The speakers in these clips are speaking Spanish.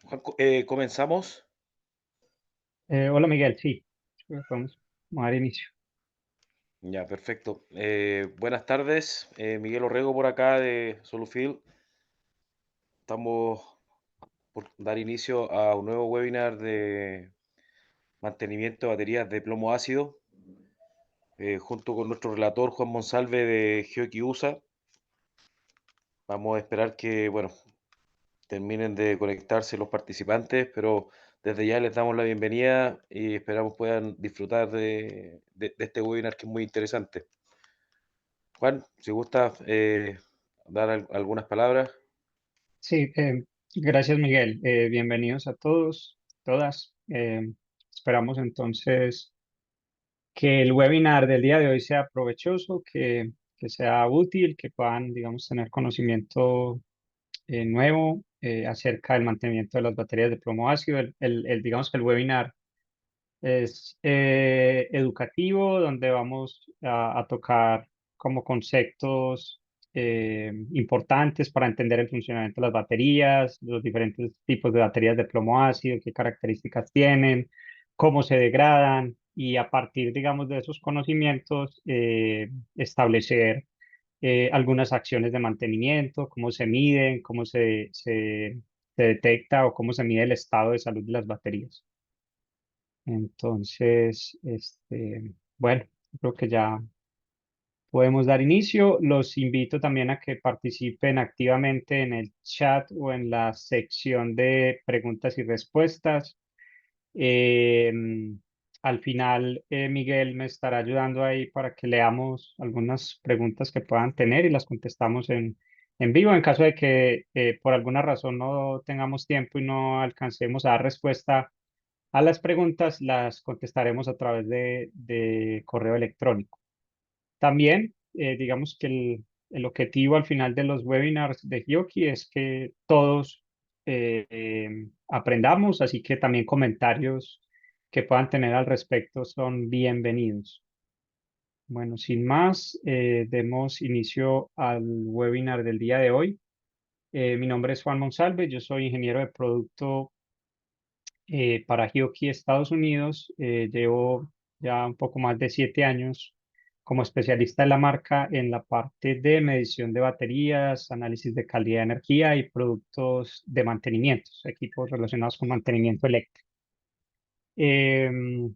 Juan, comenzamos. Hola Miguel, sí, vamos a dar inicio. Ya, perfecto. Buenas tardes, Miguel Orrego por acá de Solufield. Estamos por dar inicio a un nuevo webinar de mantenimiento de baterías de plomo ácido, junto con nuestro relator Juan Monsalve de Gioqui USA. Vamos a esperar que, bueno, terminen de conectarse los participantes, pero desde ya les damos la bienvenida y esperamos puedan disfrutar de este webinar que es muy interesante. Juan, si gusta dar algunas palabras. Sí, gracias Miguel. Bienvenidos a todos, todas. Esperamos entonces que el webinar del día de hoy sea provechoso, que sea útil, que puedan, digamos, tener conocimiento nuevo acerca del mantenimiento de las baterías de plomo ácido. Digamos que el webinar es educativo, donde vamos a tocar como conceptos importantes para entender el funcionamiento de las baterías, los diferentes tipos de baterías de plomo ácido, qué características tienen, cómo se degradan y a partir, digamos, de esos conocimientos establecer algunas acciones de mantenimiento, cómo se miden, se detecta o cómo se mide el estado de salud de las baterías. Entonces, bueno, creo que ya podemos dar inicio. Los invito también a que participen activamente en el chat o en la sección de preguntas y respuestas. Eh, Al final, Miguel me estará ayudando ahí para que leamos algunas preguntas que puedan tener y las contestamos en vivo. En caso de que por alguna razón no tengamos tiempo y no alcancemos a dar respuesta a las preguntas, las contestaremos a través de correo electrónico. También, digamos que el objetivo al final de los webinars de Hioki es que todos aprendamos, así que también comentarios que puedan tener al respecto son bienvenidos. Bueno, sin más, demos inicio al webinar del día de hoy. Mi nombre es Juan Monsalve, yo soy ingeniero de producto para Hioki Estados Unidos. Llevo ya un poco más de 7 años como especialista de la marca en la parte de medición de baterías, análisis de calidad de energía y productos de mantenimiento, equipos relacionados con mantenimiento eléctrico. Em,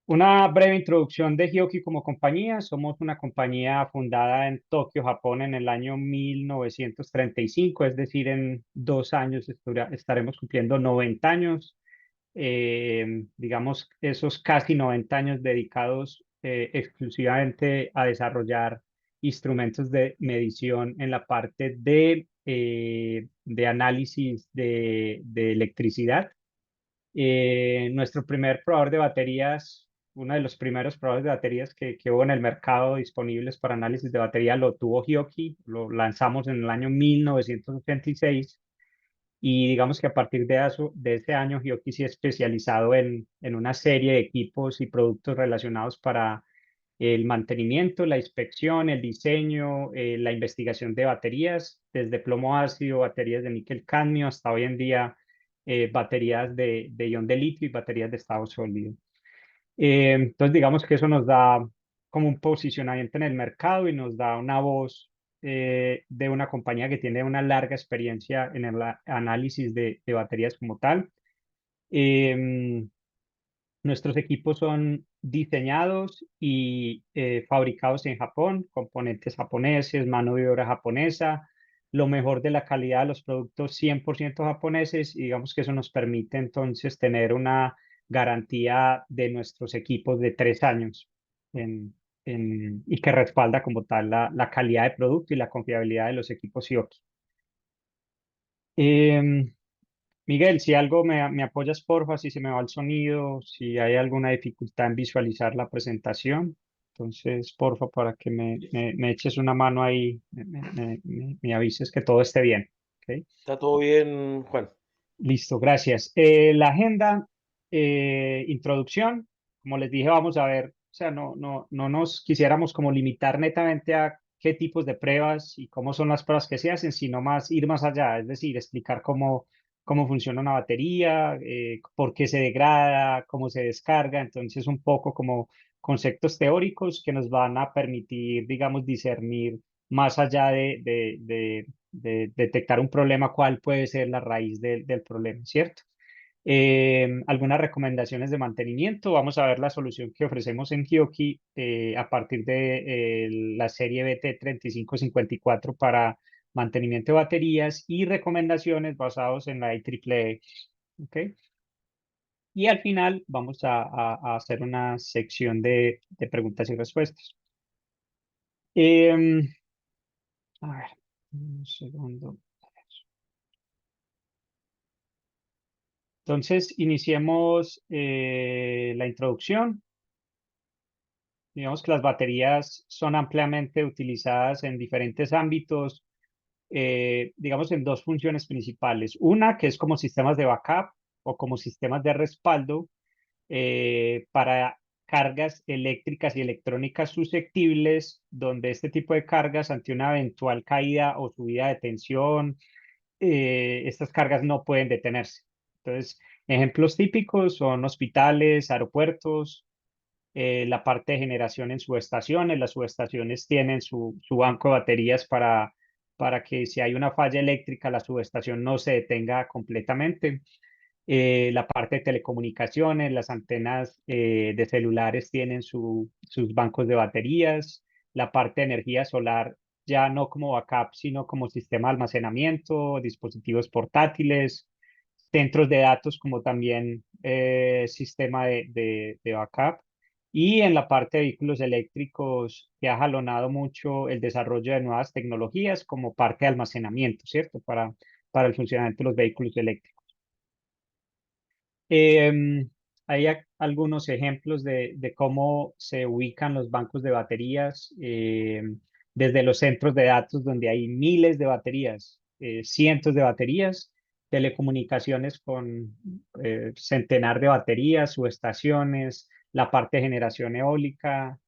una breve introducción de Hioki como compañía. Somos una compañía fundada en Tokio, Japón, en el año 1935, es decir, en 2 años estaremos cumpliendo 90 años. Digamos, esos casi 90 años dedicados exclusivamente a desarrollar instrumentos de medición en la parte de análisis de electricidad. Nuestro primer probador de baterías, uno de los primeros probadores de baterías que hubo en el mercado disponibles para análisis de batería, lo tuvo Hioki, lo lanzamos en el año 1986 y digamos que a partir de ese año Hioki se ha especializado en una serie de equipos y productos relacionados para el mantenimiento, la inspección, el diseño, la investigación de baterías, desde plomo ácido, baterías de níquel cadmio, hasta hoy en día baterías de ion de litio y baterías de estado sólido. Entonces, digamos que eso nos da como un posicionamiento en el mercado y nos da una voz de una compañía que tiene una larga experiencia en el análisis de baterías como tal. Em, Nuestros equipos son diseñados y fabricados en Japón, componentes japoneses, mano de obra japonesa, lo mejor de la calidad de los productos 100% japoneses, y digamos que eso nos permite entonces tener una garantía de nuestros equipos de 3 años y que respalda como tal la calidad de producto y la confiabilidad de los equipos Sioki. Miguel, si algo me apoyas, porfa, si se me va el sonido, si hay alguna dificultad en visualizar la presentación. Entonces, porfa, para que me eches una mano ahí, me avises que todo esté bien. ¿Ok? ¿Está todo bien, Juan? Listo, gracias. La agenda, introducción, como les dije, vamos a ver, o sea, no nos quisiéramos como limitar netamente a qué tipos de pruebas y cómo son las pruebas que se hacen, sino más ir más allá, es decir, explicar cómo funciona una batería, por qué se degrada, cómo se descarga. Entonces, un poco como conceptos teóricos que nos van a permitir, digamos, discernir más allá de detectar un problema, cuál puede ser la raíz del problema, ¿cierto? Algunas recomendaciones de mantenimiento. Vamos a ver la solución que ofrecemos en Hioki a partir de la serie BT3554 para mantenimiento de baterías y recomendaciones basados en la IEEE. ¿Ok? Y al final vamos a hacer una sección de preguntas y respuestas. Em, a ver, un segundo. Entonces, iniciemos la introducción. Digamos que las baterías son ampliamente utilizadas en diferentes ámbitos, digamos en dos funciones principales. Una que es como sistemas de backup o como sistemas de respaldo para cargas eléctricas y electrónicas susceptibles, donde este tipo de cargas ante una eventual caída o subida de tensión, estas cargas no pueden detenerse. Entonces, ejemplos típicos son hospitales, aeropuertos, la parte de generación en subestaciones. Las subestaciones tienen su banco de baterías para que si hay una falla eléctrica, la subestación no se detenga completamente. La parte de telecomunicaciones, las antenas de celulares tienen sus bancos de baterías. La parte de energía solar, ya no como backup, sino como sistema de almacenamiento, dispositivos portátiles, centros de datos como también sistema de backup. Y en la parte de vehículos eléctricos, que ha jalonado mucho el desarrollo de nuevas tecnologías como parte de almacenamiento, ¿cierto? Para el funcionamiento de los vehículos eléctricos. Hay algunos ejemplos de cómo se ubican los bancos de baterías, desde los centros de datos donde hay miles de baterías, cientos de baterías, telecomunicaciones con centenar de baterías, subestaciones, la parte de generación eólica,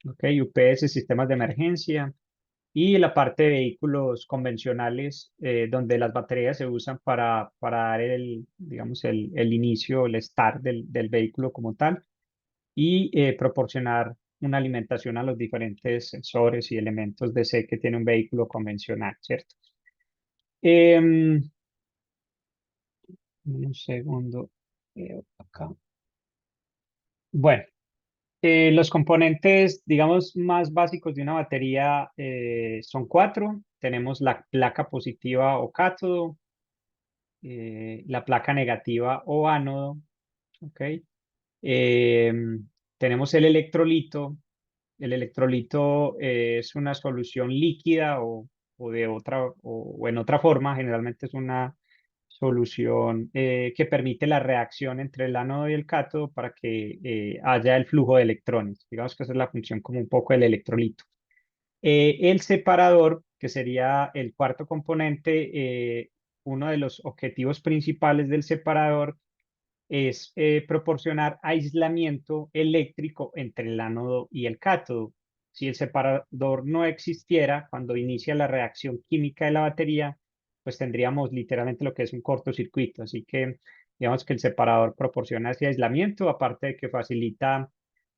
UPS, sistemas de emergencia y la parte de vehículos convencionales, donde las baterías se usan para dar digamos, el inicio, el start del vehículo como tal y proporcionar una alimentación a los diferentes sensores y elementos de C que tiene un vehículo convencional, ¿cierto? Em, un segundo. Acá. Bueno, los componentes, digamos, más básicos de una batería son cuatro. Tenemos la placa positiva o cátodo, la placa negativa o ánodo, ¿ok? Tenemos el electrolito. El electrolito es una solución líquida o de otra, o en otra forma, generalmente es una solución que permite la reacción entre el ánodo y el cátodo para que haya el flujo de electrones. Digamos que esa es la función como un poco del electrolito. El separador, que sería el cuarto componente, uno de los objetivos principales del separador es proporcionar aislamiento eléctrico entre el ánodo y el cátodo. Si el separador no existiera, cuando inicia la reacción química de la batería, pues tendríamos literalmente lo que es un cortocircuito. Así que digamos que el separador proporciona ese aislamiento, aparte de que facilita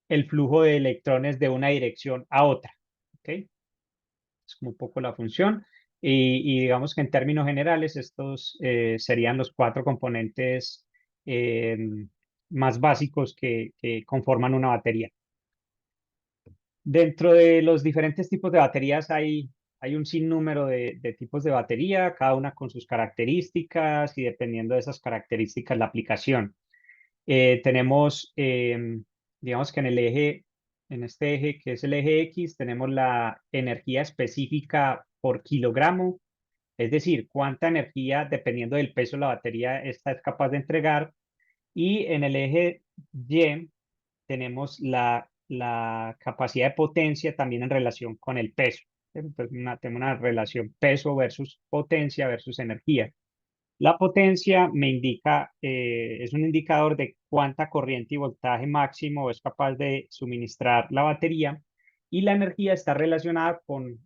el flujo de electrones de una dirección a otra. ¿Ok? Es como un poco la función. Y digamos que en términos generales estos serían los cuatro componentes eh, más básicos que conforman una batería. Dentro de los diferentes tipos de baterías hay un sinnúmero de tipos de batería, cada una con sus características y dependiendo de esas características la aplicación. Tenemos, digamos que en este eje que es el eje X, tenemos la energía específica por kilogramo, es decir, cuánta energía, dependiendo del peso de la batería, esta es capaz de entregar. Y en el eje Y tenemos la capacidad de potencia también en relación con el peso. Entonces, tenemos una relación peso versus potencia versus energía. La potencia me indica, es un indicador de cuánta corriente y voltaje máximo es capaz de suministrar la batería y la energía está relacionada con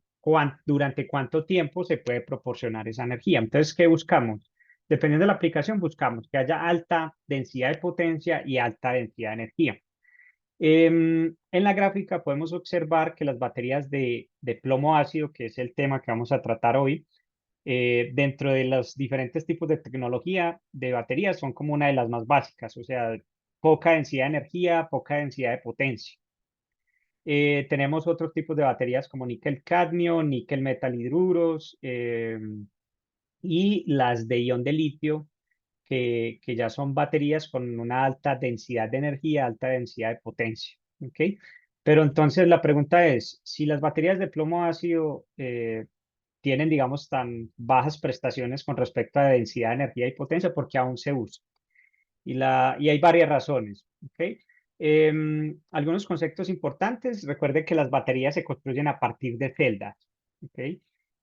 durante cuánto tiempo se puede proporcionar esa energía. Entonces, ¿qué buscamos? Dependiendo de la aplicación, buscamos que haya alta densidad de potencia y alta densidad de energía. En la gráfica podemos observar que las baterías de plomo ácido, que es el tema que vamos a tratar hoy, dentro de los diferentes tipos de tecnología de baterías son como una de las más básicas, o sea, poca densidad de energía, poca densidad de potencia. Tenemos otros tipos de baterías como níquel cadmio, níquel metal hidruros y las de ion de litio, que ya son baterías con una alta densidad de energía, alta densidad de potencia. ¿Ok? Pero entonces la pregunta es, si las baterías de plomo ácido tienen, digamos, tan bajas prestaciones con respecto a densidad de energía y potencia, porque aún se usa. Y hay varias razones. ¿Ok? Algunos conceptos importantes. Recuerde que las baterías se construyen a partir de celdas. ¿Ok?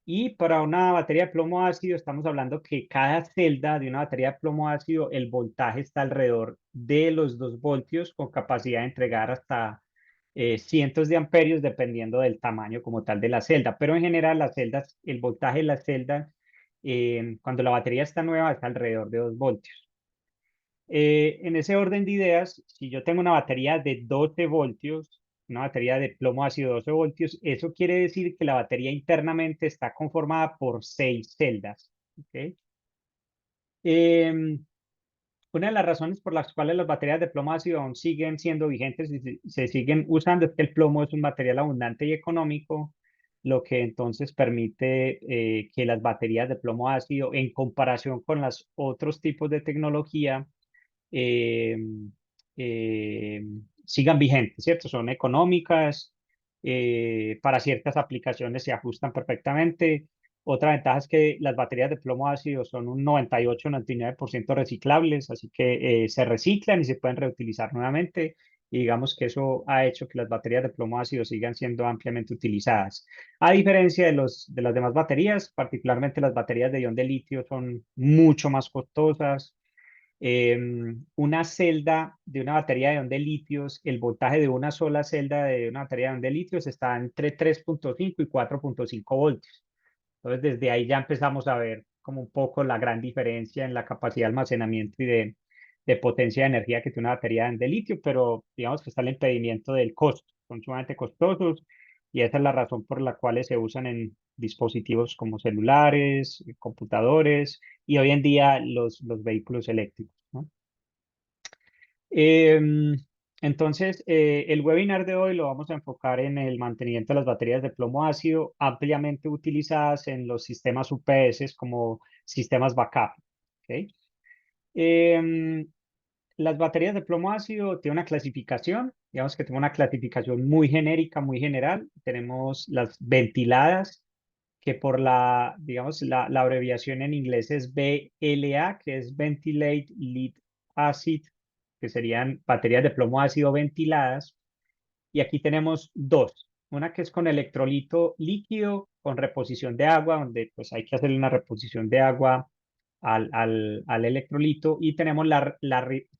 Y para una batería de plomo ácido, estamos hablando que cada celda de una batería de plomo ácido, el voltaje está alrededor de los 2 voltios, con capacidad de entregar hasta cientos de amperios, dependiendo del tamaño como tal de la celda. Pero en general, las celdas, el voltaje de las celdas, cuando la batería está nueva, está alrededor de 2 voltios. En ese orden de ideas, si yo tengo una batería de 12 voltios, una batería de plomo ácido 12 voltios, eso quiere decir que la batería internamente está conformada por 6 celdas. ¿Ok? Em, una de las razones por las cuales las baterías de plomo ácido aún siguen siendo vigentes y se siguen usando es que el plomo es un material abundante y económico, lo que entonces permite que las baterías de plomo ácido, en comparación con los otros tipos de tecnología, eh, eh, sigan vigentes, ¿cierto? Son económicas, para ciertas aplicaciones se ajustan perfectamente. Otra ventaja es que las baterías de plomo ácido son un 98-99% reciclables, así que se reciclan y se pueden reutilizar nuevamente. Y digamos que eso ha hecho que las baterías de plomo ácido sigan siendo ampliamente utilizadas. A diferencia de las demás baterías, particularmente las baterías de ion de litio son mucho más costosas. Una celda de una batería de ion de litios, el voltaje de una sola celda de una batería de ion de litios está entre 3,5 y 4,5 voltios. Entonces, desde ahí ya empezamos a ver como un poco la gran diferencia en la capacidad de almacenamiento y de potencia de energía que tiene una batería de litio, pero digamos que está el impedimento del costo, son sumamente costosos y esa es la razón por la cual se usan en dispositivos como celulares, computadores y hoy en día los vehículos eléctricos, ¿no? Em, entonces, el webinar de hoy lo vamos a enfocar en el mantenimiento de las baterías de plomo ácido ampliamente utilizadas en los sistemas UPS como sistemas backup. ¿Ok? Em, las baterías de plomo ácido tienen una clasificación, digamos que tiene una clasificación muy genérica, muy general. Tenemos las ventiladas, que por digamos, la abreviación en inglés es VLA, que es Ventilate Lead Acid, que serían baterías de plomo ácido ventiladas. Y aquí tenemos dos. Una que es con electrolito líquido, con reposición de agua, donde pues hay que hacerle una reposición de agua al electrolito. Y tenemos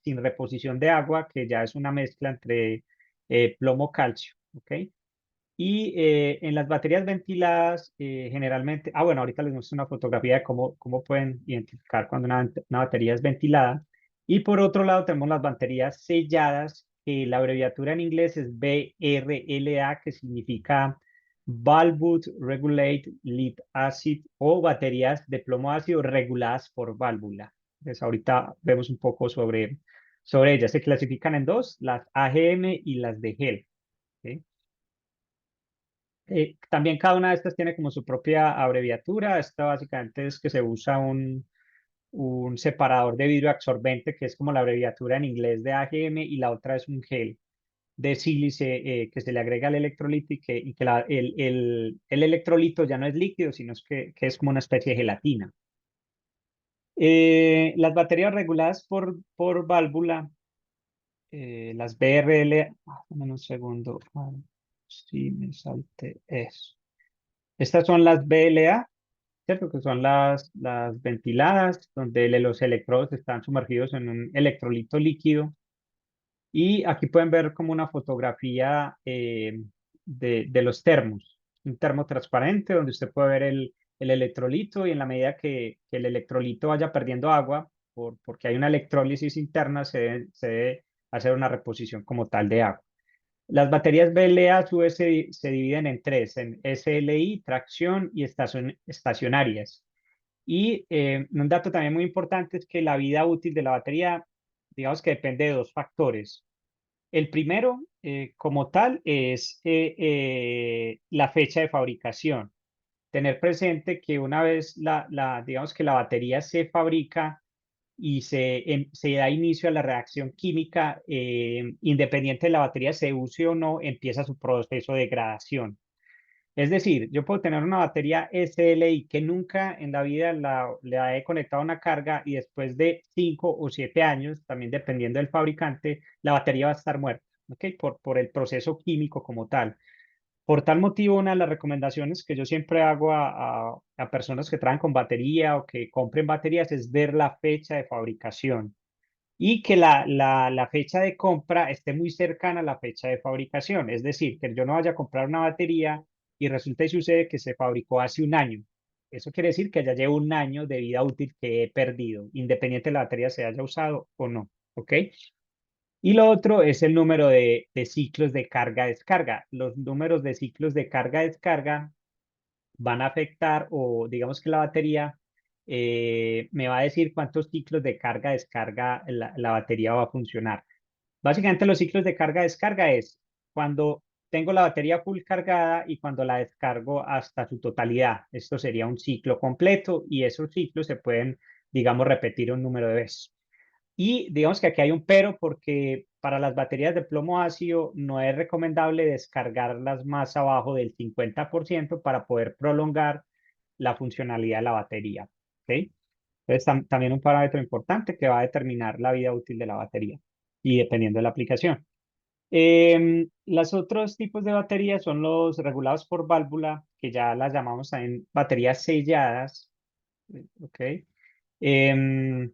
sin reposición de agua, que ya es una mezcla entre plomo-calcio. ¿Ok? Y en las baterías ventiladas, generalmente, bueno, ahorita les muestro una fotografía de cómo pueden identificar cuando una batería es ventilada. Y por otro lado, tenemos las baterías selladas, que la abreviatura en inglés es BRLA, que significa Valve Regulate Lead Acid, o baterías de plomo ácido reguladas por válvula. Entonces, ahorita vemos un poco sobre ellas. Se clasifican en dos, las AGM y las de gel. ¿Ok? También cada una de estas tiene como su propia abreviatura. Esta básicamente es que se usa un separador de vidrio absorbente, que es como la abreviatura en inglés de AGM, y la otra es un gel de sílice que se le agrega al electrolito y que el electrolito ya no es líquido, sino que es como una especie de gelatina. Las baterías reguladas por válvula, las BRL, dame un segundo, si me salte eso. Estas son las BLA, ¿cierto? Que son las ventiladas, donde los electrodos están sumergidos en un electrolito líquido. Y aquí pueden ver como una fotografía de los termos. Un termo transparente donde usted puede ver el electrolito y en la medida que el electrolito vaya perdiendo agua, porque hay una electrólisis interna, se debe hacer una reposición como tal de agua. Las baterías BLA a su vez se dividen en tres, en SLI, tracción y estacionarias. Y un dato también muy importante es que la vida útil de la batería, digamos que depende de dos factores. El primero, como tal, es la fecha de fabricación. Tener presente que una vez digamos que la batería se fabrica y se da inicio a la reacción química, independiente de la batería se use o no, empieza su proceso de degradación. Es decir, yo puedo tener una batería SLI que nunca en la vida le he conectado una carga y después de 5 o 7 años, también dependiendo del fabricante, la batería va a estar muerta, ¿ok? Por el proceso químico como tal. Por tal motivo, una de las recomendaciones que yo siempre hago a personas que traen con batería o que compren baterías es ver la fecha de fabricación y que la fecha de compra esté muy cercana a la fecha de fabricación. Es decir, que yo no vaya a comprar una batería y resulta y sucede que se fabricó hace un año. Eso quiere decir que ya llevo un año de vida útil que he perdido, independiente de la batería se haya usado o no. ¿Ok? Y lo otro es el número de ciclos de carga-descarga. Los números de ciclos de carga-descarga van a afectar o digamos que la batería me va a decir cuántos ciclos de carga-descarga la batería va a funcionar. Básicamente los ciclos de carga-descarga es cuando tengo la batería full cargada y cuando la descargo hasta su totalidad. Esto sería un ciclo completo y esos ciclos se pueden, digamos, repetir un número de veces. Y digamos que aquí hay un pero porque para las baterías de plomo ácido no es recomendable descargarlas más abajo del 50% para poder prolongar la funcionalidad de la batería. ¿Ok? Entonces, también un parámetro importante que va a determinar la vida útil de la batería y dependiendo de la aplicación. Los otros tipos de baterías son los regulados por válvula, que ya las llamamos también baterías selladas. ¿Ok? Em,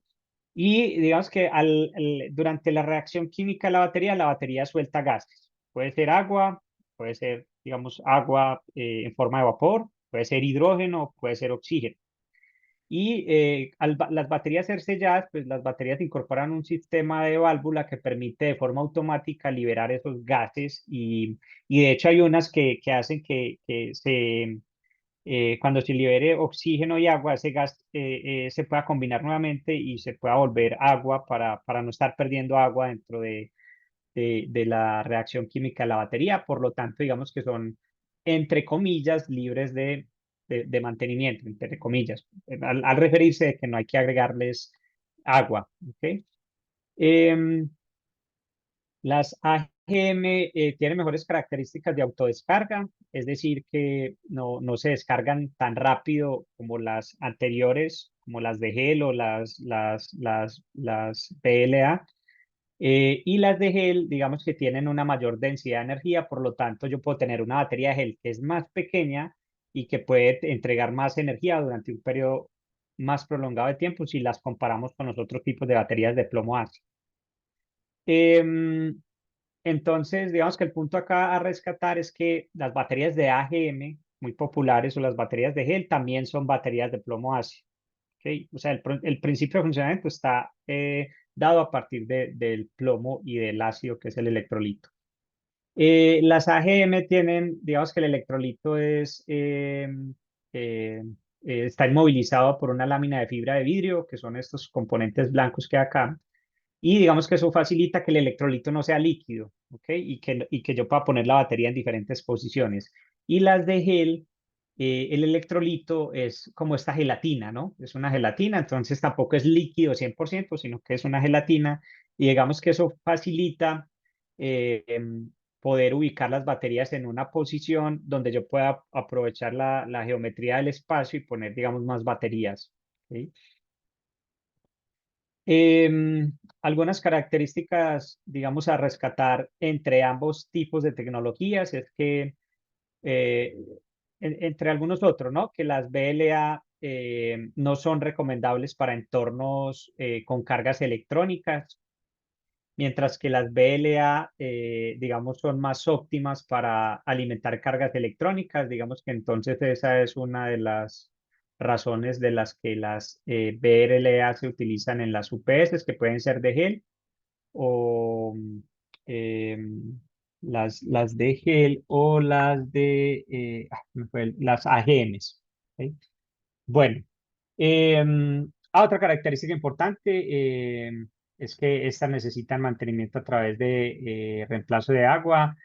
y digamos que durante la reacción química de la batería suelta gases. Puede ser agua, puede ser, digamos, agua en forma de vapor, puede ser hidrógeno, puede ser oxígeno. Y las baterías ser selladas, pues las baterías incorporan un sistema de válvula que permite de forma automática liberar esos gases y de hecho hay unas que hacen cuando se libere oxígeno y agua, ese gas se pueda combinar nuevamente y se pueda volver agua para no estar perdiendo agua dentro de la reacción química de la batería. Por lo tanto, digamos que son, entre comillas, libres de mantenimiento, entre comillas, al referirse de que no hay que agregarles agua. ¿Ok? Em, las AGM tienen mejores características de autodescarga, es decir, que no se descargan tan rápido como las anteriores, como las de gel o las PLA. Y las de gel, digamos que tienen una mayor densidad de energía, por lo tanto, yo puedo tener una batería de gel que es más pequeña y que puede entregar más energía durante un periodo más prolongado de tiempo si las comparamos con los otros tipos de baterías de plomo ácido. Em, entonces, digamos que el punto acá a rescatar es que las baterías de AGM, muy populares, o las baterías de gel, también son baterías de plomo ácido. ¿Ok? O sea, el principio de funcionamiento está dado a partir del plomo y del ácido, que es el electrolito. Las AGM tienen, digamos que el electrolito eh, está inmovilizado por una lámina de fibra de vidrio, que son estos componentes blancos que hay acá. Y digamos que eso facilita que el electrolito no sea líquido, ¿ok? Y que yo pueda poner la batería en diferentes posiciones. Y las de gel, el electrolito es como esta gelatina, ¿no? Es una gelatina, entonces tampoco es líquido 100%, sino que es una gelatina. Y digamos que eso facilita poder ubicar las baterías en una posición donde yo pueda aprovechar la geometría del espacio y poner, digamos, más baterías. ¿Ok? Algunas características, digamos, a rescatar entre ambos tipos de tecnologías es que, eh, entre algunos otros, ¿no? Que las BLA no son recomendables para entornos con cargas electrónicas. mientras que las VLA, digamos, son más óptimas para alimentar cargas electrónicas. Digamos que entonces esa es una de las razones de las que las VLA se utilizan en las UPS, que pueden ser de gel o las de gel o las de las AGMs. ¿Ok? Bueno, otra característica importante es que estas necesitan mantenimiento a través de reemplazo de agua,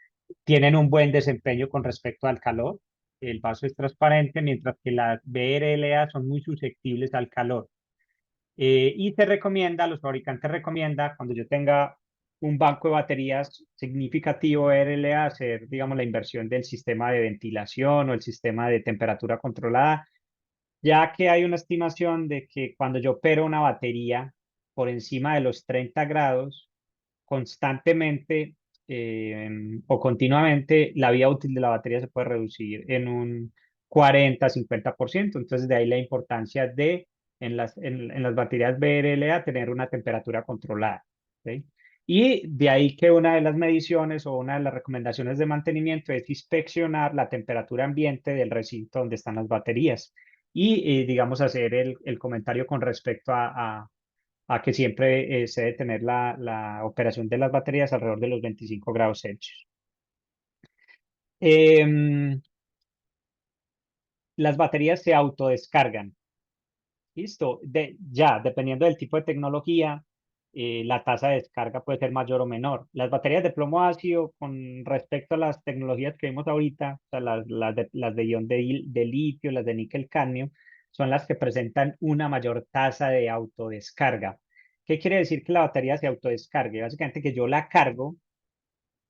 tienen un buen desempeño con respecto al calor. El vaso es transparente, mientras que las BRLA son muy susceptibles al calor. Y se recomienda, los fabricantes recomiendan, cuando yo tenga un banco de baterías significativo RLA, hacer, digamos, la inversión del sistema de ventilación o el sistema de temperatura controlada, ya que hay una estimación de que cuando yo opero una batería por encima de los 30 grados, constantemente o continuamente, la vida útil de la batería se puede reducir en un 40-50%. Entonces, de ahí la importancia de, en las baterías BRLA, tener una temperatura controlada. ¿Ok? Y de ahí que una de las mediciones o una de las recomendaciones de mantenimiento es inspeccionar la temperatura ambiente del recinto donde están las baterías y, digamos, hacer el comentario con respecto a que siempre se debe tener la operación de las baterías alrededor de los 25 grados Celsius. Em, las baterías se autodescargan. Listo. Ya, dependiendo del tipo de tecnología, la tasa de descarga puede ser mayor o menor. Las baterías de plomo ácido, con respecto a las tecnologías que vimos ahorita, o sea, las de ion de litio, las de níquel cadmio, son las que presentan una mayor tasa de autodescarga. ¿Qué quiere decir que la batería se autodescargue? Básicamente que yo la cargo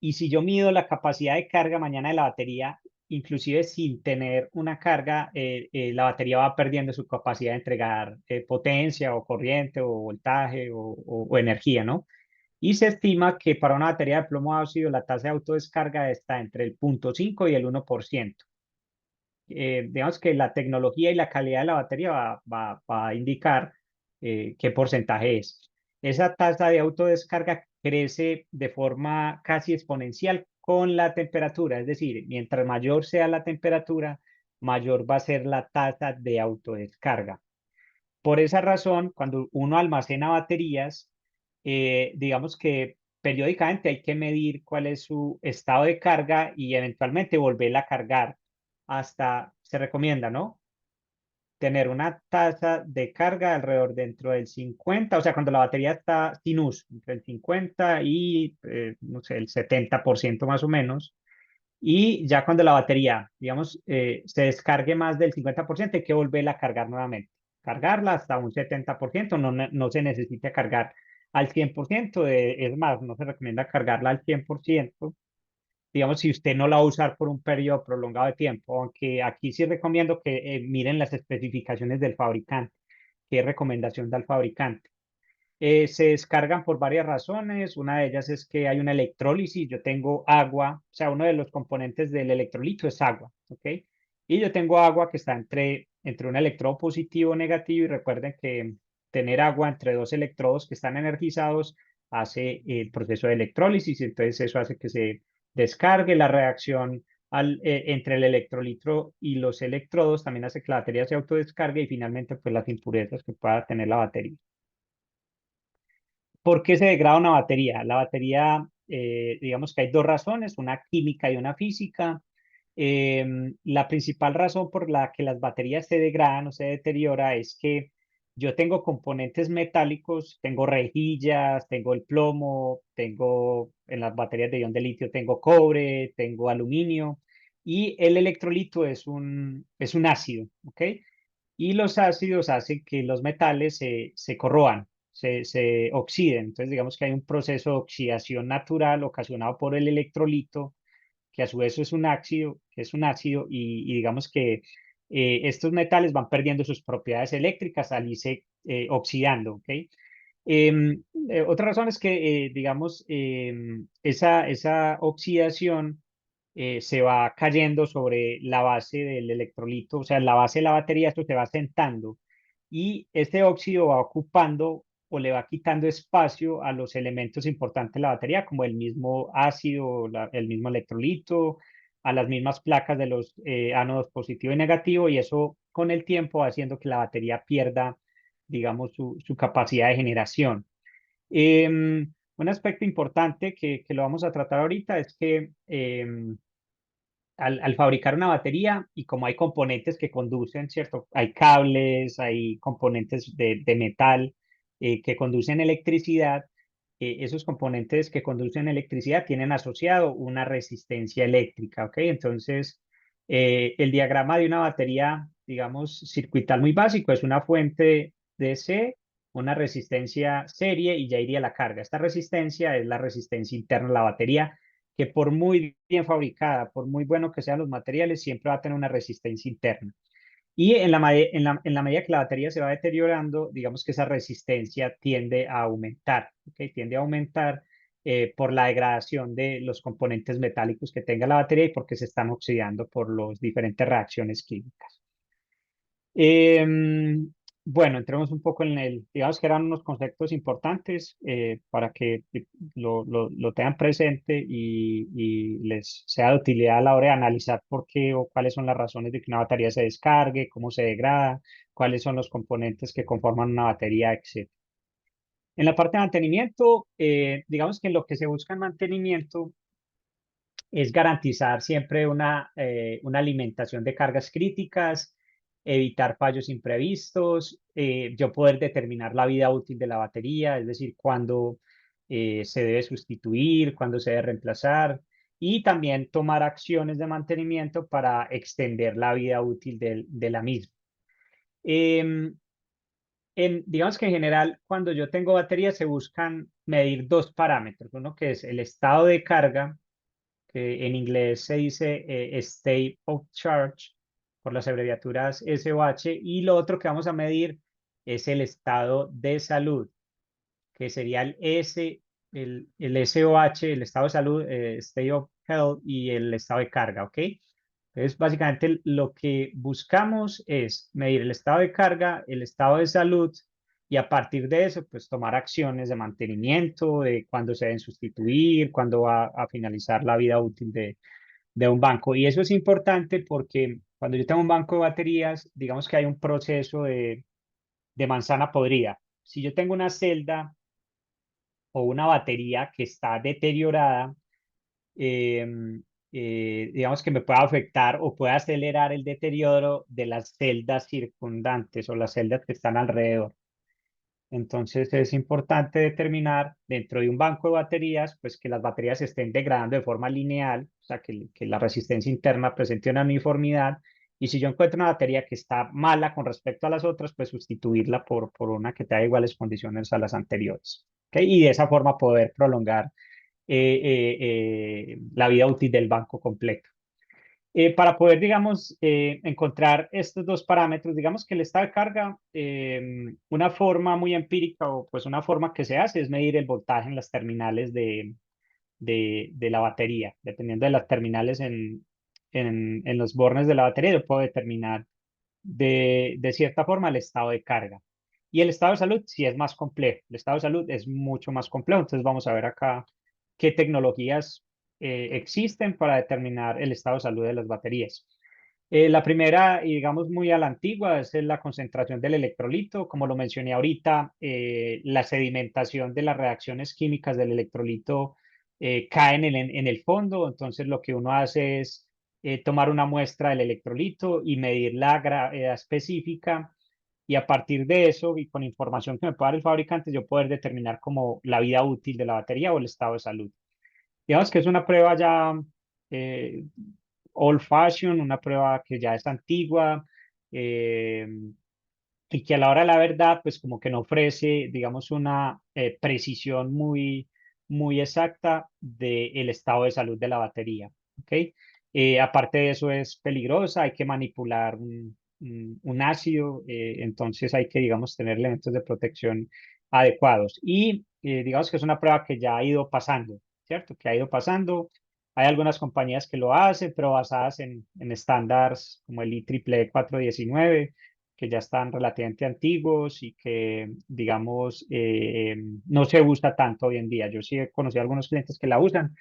y si yo mido la capacidad de carga mañana de la batería, inclusive sin tener una carga, la batería va perdiendo su capacidad de entregar potencia o corriente o voltaje o energía, ¿no? Y se estima que para una batería de plomo ácido la tasa de autodescarga está entre el 0,5 y el 1%. Digamos que la tecnología y la calidad de la batería va a indicar qué porcentaje es. Esa tasa de autodescarga crece de forma casi exponencial con la temperatura, es decir, mientras mayor sea la temperatura, mayor va a ser la tasa de autodescarga. Por esa razón, cuando uno almacena baterías, digamos que periódicamente hay que medir cuál es su estado de carga y eventualmente volverla a cargar hasta, se recomienda, ¿no? Tener una tasa de carga alrededor dentro del 50, o sea, cuando la batería está sin uso, entre el 50 y, no sé, el 70% más o menos. Y ya cuando la batería, digamos, se descargue más del 50%, hay que volverla a cargar nuevamente. Cargarla hasta un 70%, no se necesita cargar al 100%, es más, no se recomienda cargarla al 100%, digamos, si usted no la va a usar por un periodo prolongado de tiempo, aunque aquí sí recomiendo que miren las especificaciones del fabricante, qué recomendación da el fabricante. Se descargan por varias razones. Una de ellas es que hay una electrólisis. Yo tengo agua, o sea, uno de los componentes del electrolito es agua, ¿ok? Y yo tengo agua que está entre un electrodo positivo o negativo. Y recuerden que tener agua entre dos electrodos que están energizados hace el proceso de electrólisis. Entonces, eso hace que se descargue la reacción entre el electrolito y los electrodos. También hace que la batería se autodescargue y finalmente, pues, las impurezas que pueda tener la batería. ¿Por qué se degrada una batería? La batería, digamos que hay dos razones, una química y una física. La principal razón por la que las baterías se degradan o se deteriora es que yo tengo componentes metálicos, tengo rejillas, tengo el plomo, tengo en las baterías de ion de litio, tengo cobre, tengo aluminio y el electrolito es un ácido, ¿ok? Y los ácidos hacen que los metales se corroan, se oxiden. Entonces, digamos que hay un proceso de oxidación natural ocasionado por el electrolito, que a su vez es un ácido, y digamos que estos metales van perdiendo sus propiedades eléctricas al irse oxidando, ¿ok? Otra razón es que, digamos, esa oxidación se va cayendo sobre la base del electrolito, o sea, la base de la batería, esto se va sentando y este óxido va ocupando o le va quitando espacio a los elementos importantes de la batería, como el mismo ácido, el mismo electrolito, a las mismas placas de los ánodos positivo y negativo, y eso con el tiempo va haciendo que la batería pierda, digamos, su capacidad de generación. Un aspecto importante que lo vamos a tratar ahorita es que al fabricar una batería y como hay componentes que conducen, ¿cierto? Hay cables, hay componentes de metal que conducen electricidad. Esos componentes que conducen electricidad tienen asociado una resistencia eléctrica, ¿ok? Entonces, el diagrama de una batería, digamos, circuital muy básico es una fuente DC, una resistencia serie y ya iría la carga. Esta resistencia es la resistencia interna de la batería que por muy bien fabricada, por muy bueno que sean los materiales, siempre va a tener una resistencia interna. Y en la medida que la batería se va deteriorando, digamos que esa resistencia tiende a aumentar, ¿ok? Tiende a aumentar por la degradación de los componentes metálicos que tenga la batería y porque se están oxidando por las diferentes reacciones químicas. Em, bueno, entremos un poco en digamos que eran unos conceptos importantes para que lo tengan presente y les sea de utilidad a la hora de analizar por qué o cuáles son las razones de que una batería se descargue, cómo se degrada, cuáles son los componentes que conforman una batería, etc. En la parte de mantenimiento, digamos que en lo que se busca en mantenimiento es garantizar siempre una alimentación de cargas críticas, evitar fallos imprevistos, yo poder determinar la vida útil de la batería, es decir, cuándo se debe sustituir, cuándo se debe reemplazar, y también tomar acciones de mantenimiento para extender la vida útil de la misma. Em, digamos que en general, cuando yo tengo baterías, se buscan medir dos parámetros, uno que es el estado de carga, que en inglés se dice State of Charge, por las abreviaturas SOH, y lo otro que vamos a medir es el estado de salud, que sería el SOH, el estado de salud, State of Health, y el estado de carga, ¿ok? Entonces, básicamente lo que buscamos es medir el estado de carga, el estado de salud, y a partir de eso, pues tomar acciones de mantenimiento, de cuándo se deben sustituir, cuándo va a finalizar la vida útil de un banco. Y eso es importante porque cuando yo tengo un banco de baterías, digamos que hay un proceso de manzana podrida. Si yo tengo una celda o una batería que está deteriorada, digamos que me puede afectar o puede acelerar el deterioro de las celdas circundantes o las celdas que están alrededor. Entonces es importante determinar dentro de un banco de baterías, pues que las baterías se estén degradando de forma lineal, o sea, que la resistencia interna presente una uniformidad. Y si yo encuentro una batería que está mala con respecto a las otras, pues sustituirla por una que tenga iguales condiciones a las anteriores. ¿Okay? Y de esa forma poder prolongar la vida útil del banco completo. Para poder, digamos, encontrar estos dos parámetros, digamos que el estado de carga, una forma muy empírica o pues una forma que se hace es medir el voltaje en las terminales de la batería. Dependiendo de las terminales en los bornes de la batería, yo puedo determinar de cierta forma el estado de carga. Y el estado de salud sí es más complejo. El estado de salud es mucho más complejo. Entonces vamos a ver acá qué tecnologías existen para determinar el estado de salud de las baterías. La primera, y digamos muy a la antigua, es la concentración del electrolito. Como lo mencioné ahorita, la sedimentación de las reacciones químicas del electrolito cae en el fondo. Entonces lo que uno hace es tomar una muestra del electrolito y medir la gravedad específica. Y a partir de eso, y con información que me pueda dar el fabricante, yo poder determinar como la vida útil de la batería o el estado de salud. Digamos que es una prueba ya eh, old fashion, una prueba que ya es antigua eh, y que a la hora de la verdad, pues como que no ofrece, digamos, una precisión muy exacta del estado de salud de la batería. ¿Ok? Aparte de eso es peligrosa, hay que manipular un ácido, entonces hay que, digamos, tener elementos de protección adecuados. Y digamos que es una prueba que ya ha ido pasando, ¿cierto? Que ha ido pasando. Hay algunas compañías que lo hacen, pero basadas en estándares como el IEEE 419 que ya están relativamente antiguos y que, digamos, no se usa tanto hoy en día. Yo sí he conocido algunos clientes que la usan,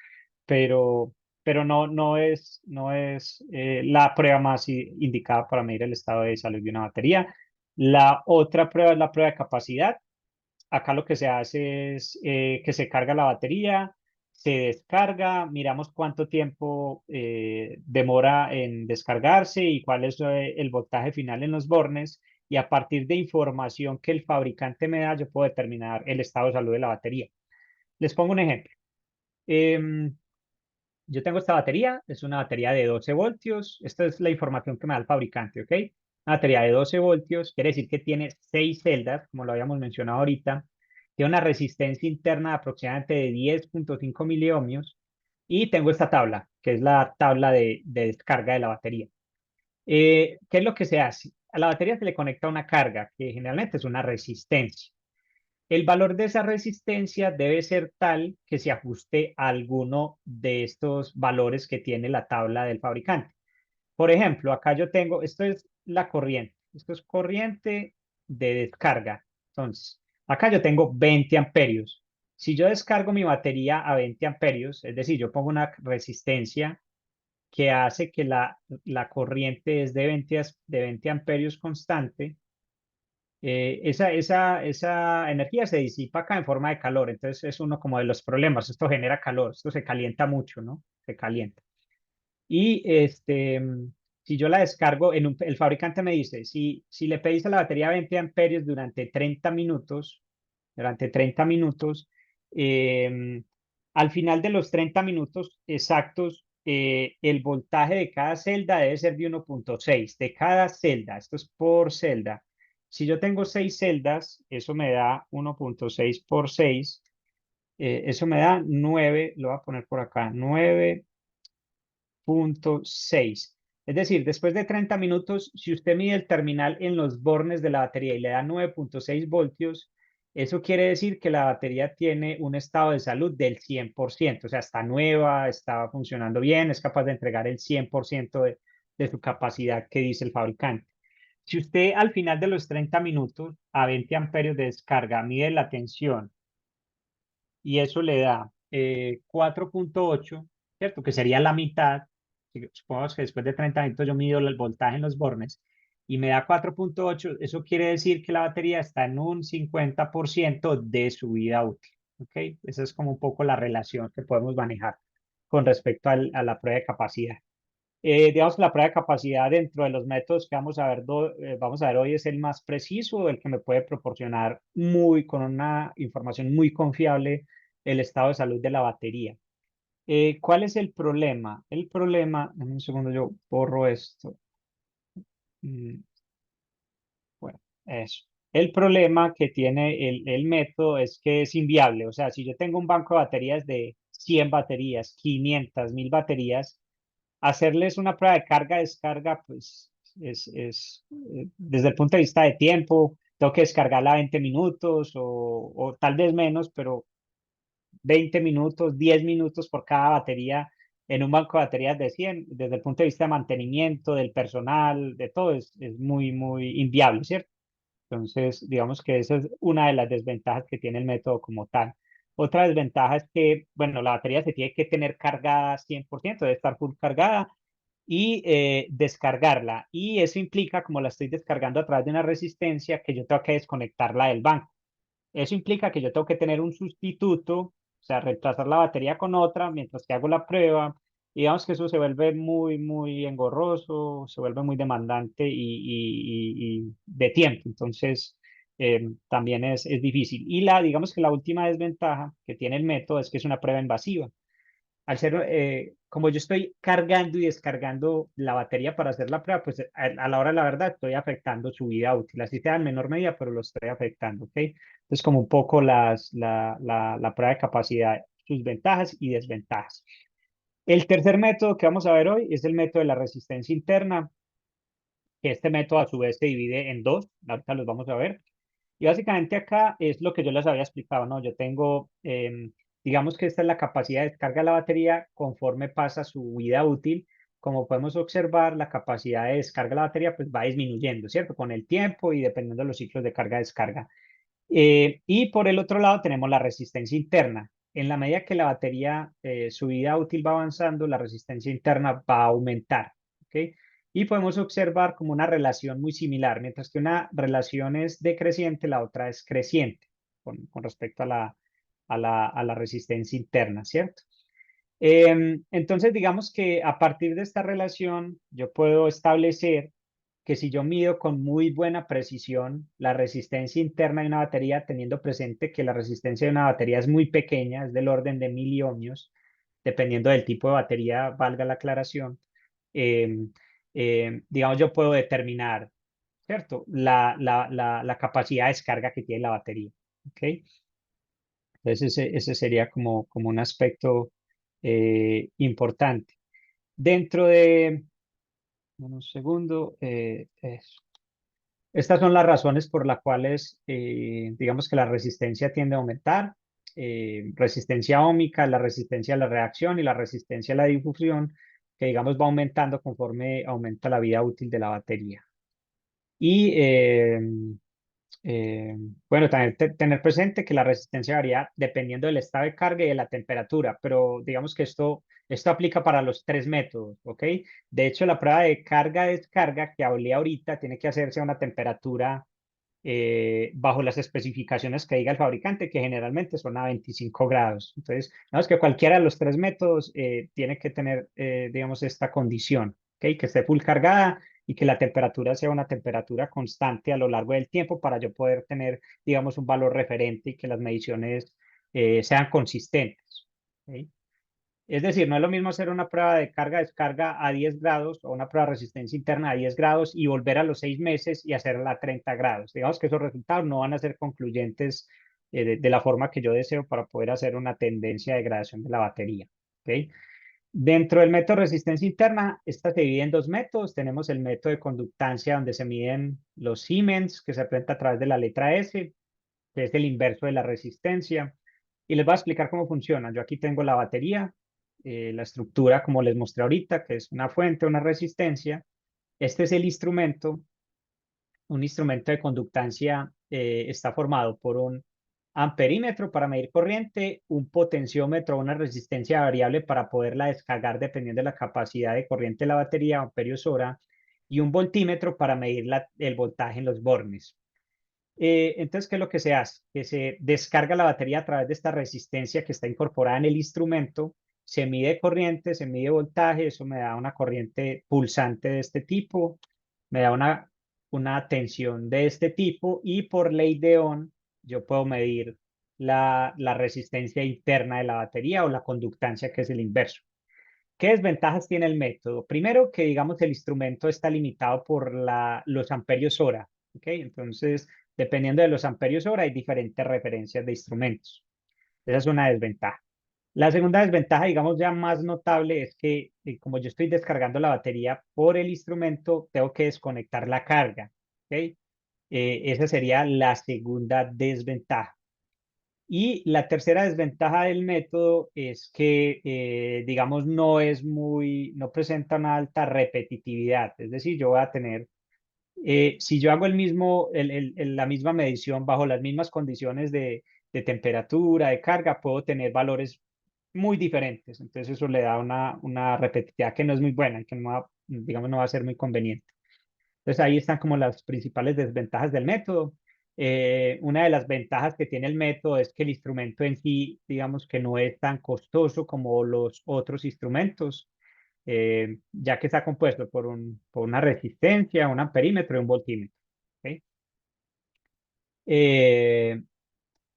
pero, pero no es la prueba más indicada para medir el estado de salud de una batería. La otra prueba es la prueba de capacidad. Acá lo que se hace es que se carga la batería, se descarga, miramos cuánto tiempo demora en descargarse y cuál es el voltaje final en los bornes. Y a partir de información que el fabricante me da, yo puedo determinar el estado de salud de la batería. Les pongo un ejemplo. Em, yo tengo esta batería, es una batería de 12 voltios. Esta es la información que me da el fabricante, ¿ok? Una batería de 12 voltios, quiere decir que tiene 6 celdas, como lo habíamos mencionado ahorita. Tiene una resistencia interna de aproximadamente de 10,5 miliohmios. Y tengo esta tabla, que es la tabla de descarga de la batería. ¿Qué es lo que se hace? A la batería se le conecta una carga, que generalmente es una resistencia. El valor de esa resistencia debe ser tal que se ajuste a alguno de estos valores que tiene la tabla del fabricante. Por ejemplo, acá yo tengo, esto es la corriente, esto es corriente de descarga. Entonces, acá yo tengo 20 amperios. Si yo descargo mi batería a 20 amperios, es decir, yo pongo una resistencia que hace que la corriente es de 20 amperios constante, esa energía se disipa acá en forma de calor. Entonces es uno como de los problemas. Esto genera calor, esto se calienta mucho, ¿no? Se calienta. Y si yo la descargo, el fabricante me dice, si le pedís a la batería 20 amperios durante 30 minutos, em, al final de los 30 minutos exactos, el voltaje de cada celda debe ser de 1,6 de cada celda. Esto es por celda. Si yo tengo 6 celdas, eso me da 1,6 por 6. Eso me da 9, lo voy a poner por acá, 9,6. Es decir, después de 30 minutos, si usted mide el terminal en los bornes de la batería y le da 9,6 voltios, eso quiere decir que la batería tiene un estado de salud del 100%. O sea, está nueva, está funcionando bien, es capaz de entregar el 100% de su capacidad que dice el fabricante. Si usted al final de los 30 minutos a 20 amperios de descarga mide la tensión y eso le da 4,8, ¿cierto? Que sería la mitad. Supongamos que después de 30 minutos yo mido el voltaje en los bornes y me da 4,8. Eso quiere decir que la batería está en un 50% de su vida útil, ¿ok? Esa es como un poco la relación que podemos manejar con respecto a la prueba de capacidad. Digamos que la prueba de capacidad dentro de los métodos que vamos a ver hoy es el más preciso, el que me puede proporcionar con una información muy confiable el estado de salud de la batería. ¿Cuál es el problema? El problema, dame un segundo, yo borro esto. Mm, Bueno, eso. El problema que tiene el método es que es inviable. O sea, si yo tengo un banco de baterías de 100 baterías, 500, 1000 baterías, hacerles una prueba de carga-descarga, pues desde el punto de vista de tiempo, tengo que descargarla a 20 minutos o tal vez menos, pero 20 minutos, 10 minutos por cada batería en un banco de baterías de 100, desde el punto de vista de mantenimiento, del personal, de todo, es muy, muy inviable, ¿cierto? Entonces, digamos que esa es una de las desventajas que tiene el método como tal. Otra desventaja es que, bueno, la batería se tiene que tener cargada 100%, debe estar full cargada y descargarla. Y eso implica, como la estoy descargando a través de una resistencia, que yo tengo que desconectarla del banco. Eso implica que yo tengo que tener un sustituto, o sea, reemplazar la batería con otra mientras que hago la prueba. Y digamos que eso se vuelve muy, muy engorroso, se vuelve muy demandante y de tiempo. Entonces, también es difícil. Y digamos que la última desventaja que tiene el método es que es una prueba invasiva. Al ser, como yo estoy cargando y descargando la batería para hacer la prueba, pues a la hora de la verdad estoy afectando su vida útil, así sea en menor medida, pero lo estoy afectando, ¿ok? Entonces, como un poco la prueba de capacidad, sus ventajas y desventajas. El tercer método que vamos a ver hoy es el método de la resistencia interna, que este método a su vez se divide en dos, ahorita los vamos a ver. Y básicamente acá es lo que yo les había explicado, ¿no? Yo tengo, digamos que esta es la capacidad de descarga de la batería conforme pasa su vida útil. como podemos observar, la capacidad de descarga de la batería pues va disminuyendo, ¿cierto? Con el tiempo y dependiendo de los ciclos de carga-descarga. Y por el otro lado tenemos la resistencia interna. En la medida que la batería, su vida útil va avanzando, la resistencia interna va a aumentar, ¿ok? Y podemos observar como una relación muy similar. Mientras que una relación es decreciente, la otra es creciente con respecto a la resistencia interna, ¿cierto? Entonces, digamos que a partir de esta relación, yo puedo establecer que si yo mido con muy buena precisión la resistencia interna de una batería, teniendo presente que la resistencia de una batería es muy pequeña, es del orden de miliohmios, dependiendo del tipo de batería, valga la aclaración, em, digamos, yo puedo determinar, ¿cierto? La capacidad de descarga que tiene la batería, ¿ok? Entonces, ese sería como un aspecto importante. Dentro de, un segundo, estas son las razones por las cuales, digamos que la resistencia tiende a aumentar. Resistencia óhmica, la resistencia a la reacción y la resistencia a la difusión, que digamos va aumentando conforme aumenta la vida útil de la batería. Y eh, bueno, también tener presente que la resistencia varía dependiendo del estado de carga y de la temperatura, pero digamos que esto aplica para los tres métodos, ¿ok? De hecho, la prueba de carga-descarga que hablé ahorita tiene que hacerse a una temperatura bajo las especificaciones que diga el fabricante, que generalmente son a 25 grados. Entonces, digamos que cualquiera de los tres métodos tiene que tener, digamos, esta condición, ¿ok? Que esté full cargada y que la temperatura sea una temperatura constante a lo largo del tiempo para yo poder tener, digamos, un valor referente y que las mediciones sean consistentes. ¿Ok? Es decir, no es lo mismo hacer una prueba de carga-descarga a 10 grados o una prueba de resistencia interna a 10 grados y volver a los 6 meses y hacerla a 30 grados. Digamos que esos resultados no van a ser concluyentes de la forma que yo deseo para poder hacer una tendencia de gradación de la batería. ¿Ok? Dentro del método de resistencia interna, esta se divide en dos métodos. Tenemos el método de conductancia donde se miden los Siemens, que se presenta a través de la letra S, que es el inverso de la resistencia. Y les voy a explicar cómo funciona. Yo aquí tengo la batería, la estructura como les mostré ahorita, que es una fuente, una resistencia. Este es el instrumento. Un instrumento de conductancia está formado por un amperímetro para medir corriente, un potenciómetro, una resistencia variable para poderla descargar dependiendo de la capacidad de corriente de la batería, amperios hora, y un voltímetro para medir el voltaje en los bornes. Entonces, ¿qué es lo que se hace? Que se descarga la batería a través de esta resistencia que está incorporada en el instrumento, se mide corriente, se mide voltaje, eso me da una corriente pulsante de este tipo, me da una tensión de este tipo y por ley de Ohm yo puedo medir la resistencia interna de la batería o la conductancia, que es el inverso. ¿Qué desventajas tiene el método? Primero, que digamos el instrumento está limitado por los amperios hora. ¿Ok? Entonces, dependiendo de los amperios hora, hay diferentes referencias de instrumentos. Esa es una desventaja. La segunda desventaja, digamos ya más notable, es que como yo estoy descargando la batería por el instrumento, tengo que desconectar la carga. ¿Ok? Esa sería la segunda desventaja. Y la tercera desventaja del método es que, digamos, no presenta una alta repetitividad. Es decir, yo voy a tener, si yo hago la misma medición bajo las mismas condiciones de temperatura, de carga, puedo tener valores muy diferentes. Entonces, eso le da una repetitividad que no es muy buena y que digamos, no va a ser muy conveniente. Entonces ahí están como las principales desventajas del método. Una de las ventajas que tiene el método es que el instrumento en sí, digamos que no es tan costoso como los otros instrumentos, ya que está compuesto por una resistencia, un amperímetro y un voltímetro. ¿Ok? Eh,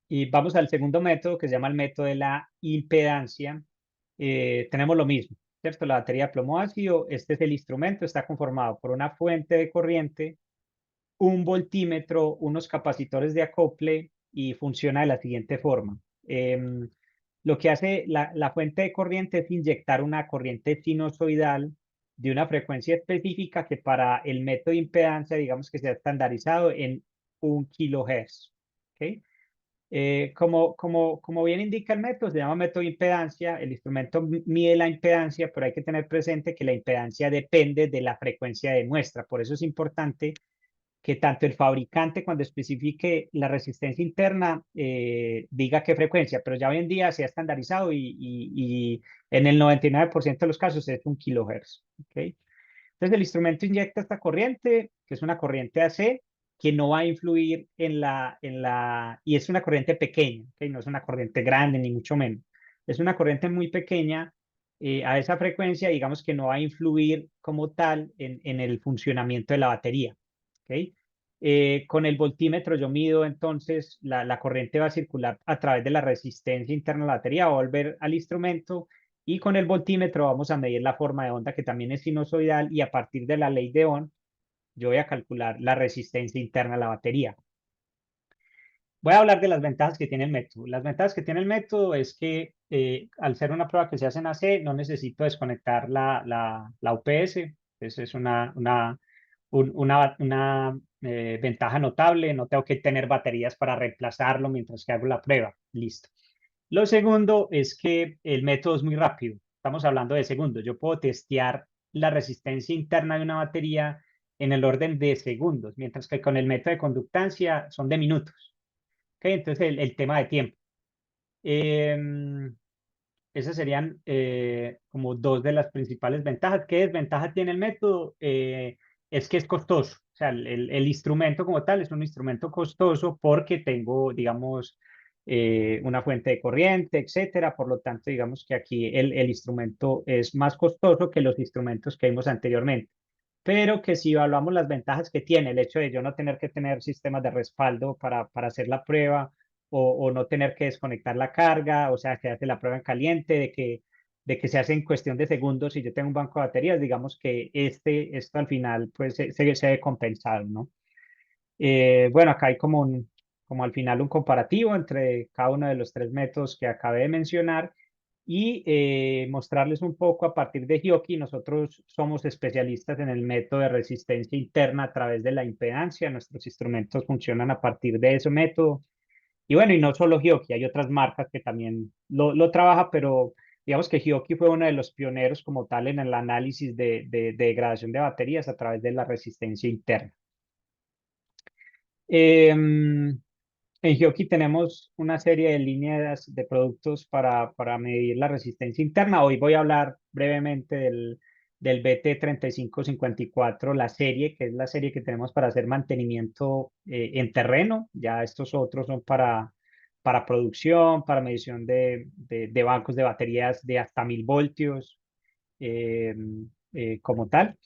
y vamos al segundo método que se llama el método de la impedancia. Tenemos lo mismo, ¿cierto? La batería de plomo ácido, este es el instrumento, está conformado por una fuente de corriente, un voltímetro, unos capacitores de acople y funciona de la siguiente forma. Lo que hace la fuente de corriente es inyectar una corriente sinusoidal de una frecuencia específica que para el método de impedancia, digamos que se ha estandarizado en 1 kHz. ¿Ok? Como bien indica el método, se llama método de impedancia. El instrumento mide la impedancia, pero hay que tener presente que la impedancia depende de la frecuencia de muestra. Por eso es importante que tanto el fabricante, cuando especifique la resistencia interna, diga qué frecuencia, pero ya hoy en día se ha estandarizado y en el 99% de los casos es 1 kHz. ¿Ok? Entonces el instrumento inyecta esta corriente, que es una corriente AC, que no va a influir y es una corriente pequeña, ¿ok? No es una corriente grande, ni mucho menos. Es una corriente muy pequeña a esa frecuencia, digamos que no va a influir como tal en el funcionamiento de la batería, ¿ok? Con el voltímetro yo mido entonces la corriente va a circular a través de la resistencia interna de la batería, va a volver al instrumento y con el voltímetro vamos a medir la forma de onda que también es sinusoidal y a partir de la ley de Ohm yo voy a calcular la resistencia interna a la batería. Voy a hablar de las ventajas que tiene el método. Las ventajas que tiene el método es que al ser una prueba que se hace en AC no necesito desconectar la UPS. Esa es una ventaja notable. No tengo que tener baterías para reemplazarlo mientras que hago la prueba. Listo. Lo segundo es que el método es muy rápido. Estamos hablando de segundos. Yo puedo testear la resistencia interna de una batería en el orden de segundos, mientras que con el método de conductancia son de minutos. ¿Ok? Entonces, el tema de tiempo. Esas serían como dos de las principales ventajas. ¿Qué desventaja tiene el método? Es que es costoso. O sea, el instrumento como tal es un instrumento costoso porque tengo, digamos, una fuente de corriente, etcétera. Por lo tanto, digamos que aquí el instrumento es más costoso que los instrumentos que vimos anteriormente. Pero que si evaluamos las ventajas que tiene el hecho de yo no tener que tener sistemas de respaldo para hacer la prueba o no tener que desconectar la carga, o sea, que hace la prueba en caliente, de que se hace en cuestión de segundos y yo tengo un banco de baterías, digamos que esto al final pues se ve compensado, ¿no? Bueno, acá hay como al final un comparativo entre cada uno de los tres métodos que acabé de mencionar y mostrarles un poco a partir de Giochi. Nosotros somos especialistas en el método de resistencia interna a través de la impedancia. Nuestros instrumentos funcionan a partir de ese método. Y bueno, y no solo Giochi, hay otras marcas que también lo trabajan, pero digamos que Giochi fue uno de los pioneros como tal en el análisis de degradación de baterías a través de la resistencia interna. Em, en Giochi tenemos una serie de líneas de productos para medir la resistencia interna. Hoy voy a hablar brevemente del BT3554, la serie, que es la serie que tenemos para hacer mantenimiento en terreno. Ya estos otros son para producción, para medición de bancos de baterías de hasta 1000 voltios eh, como tal.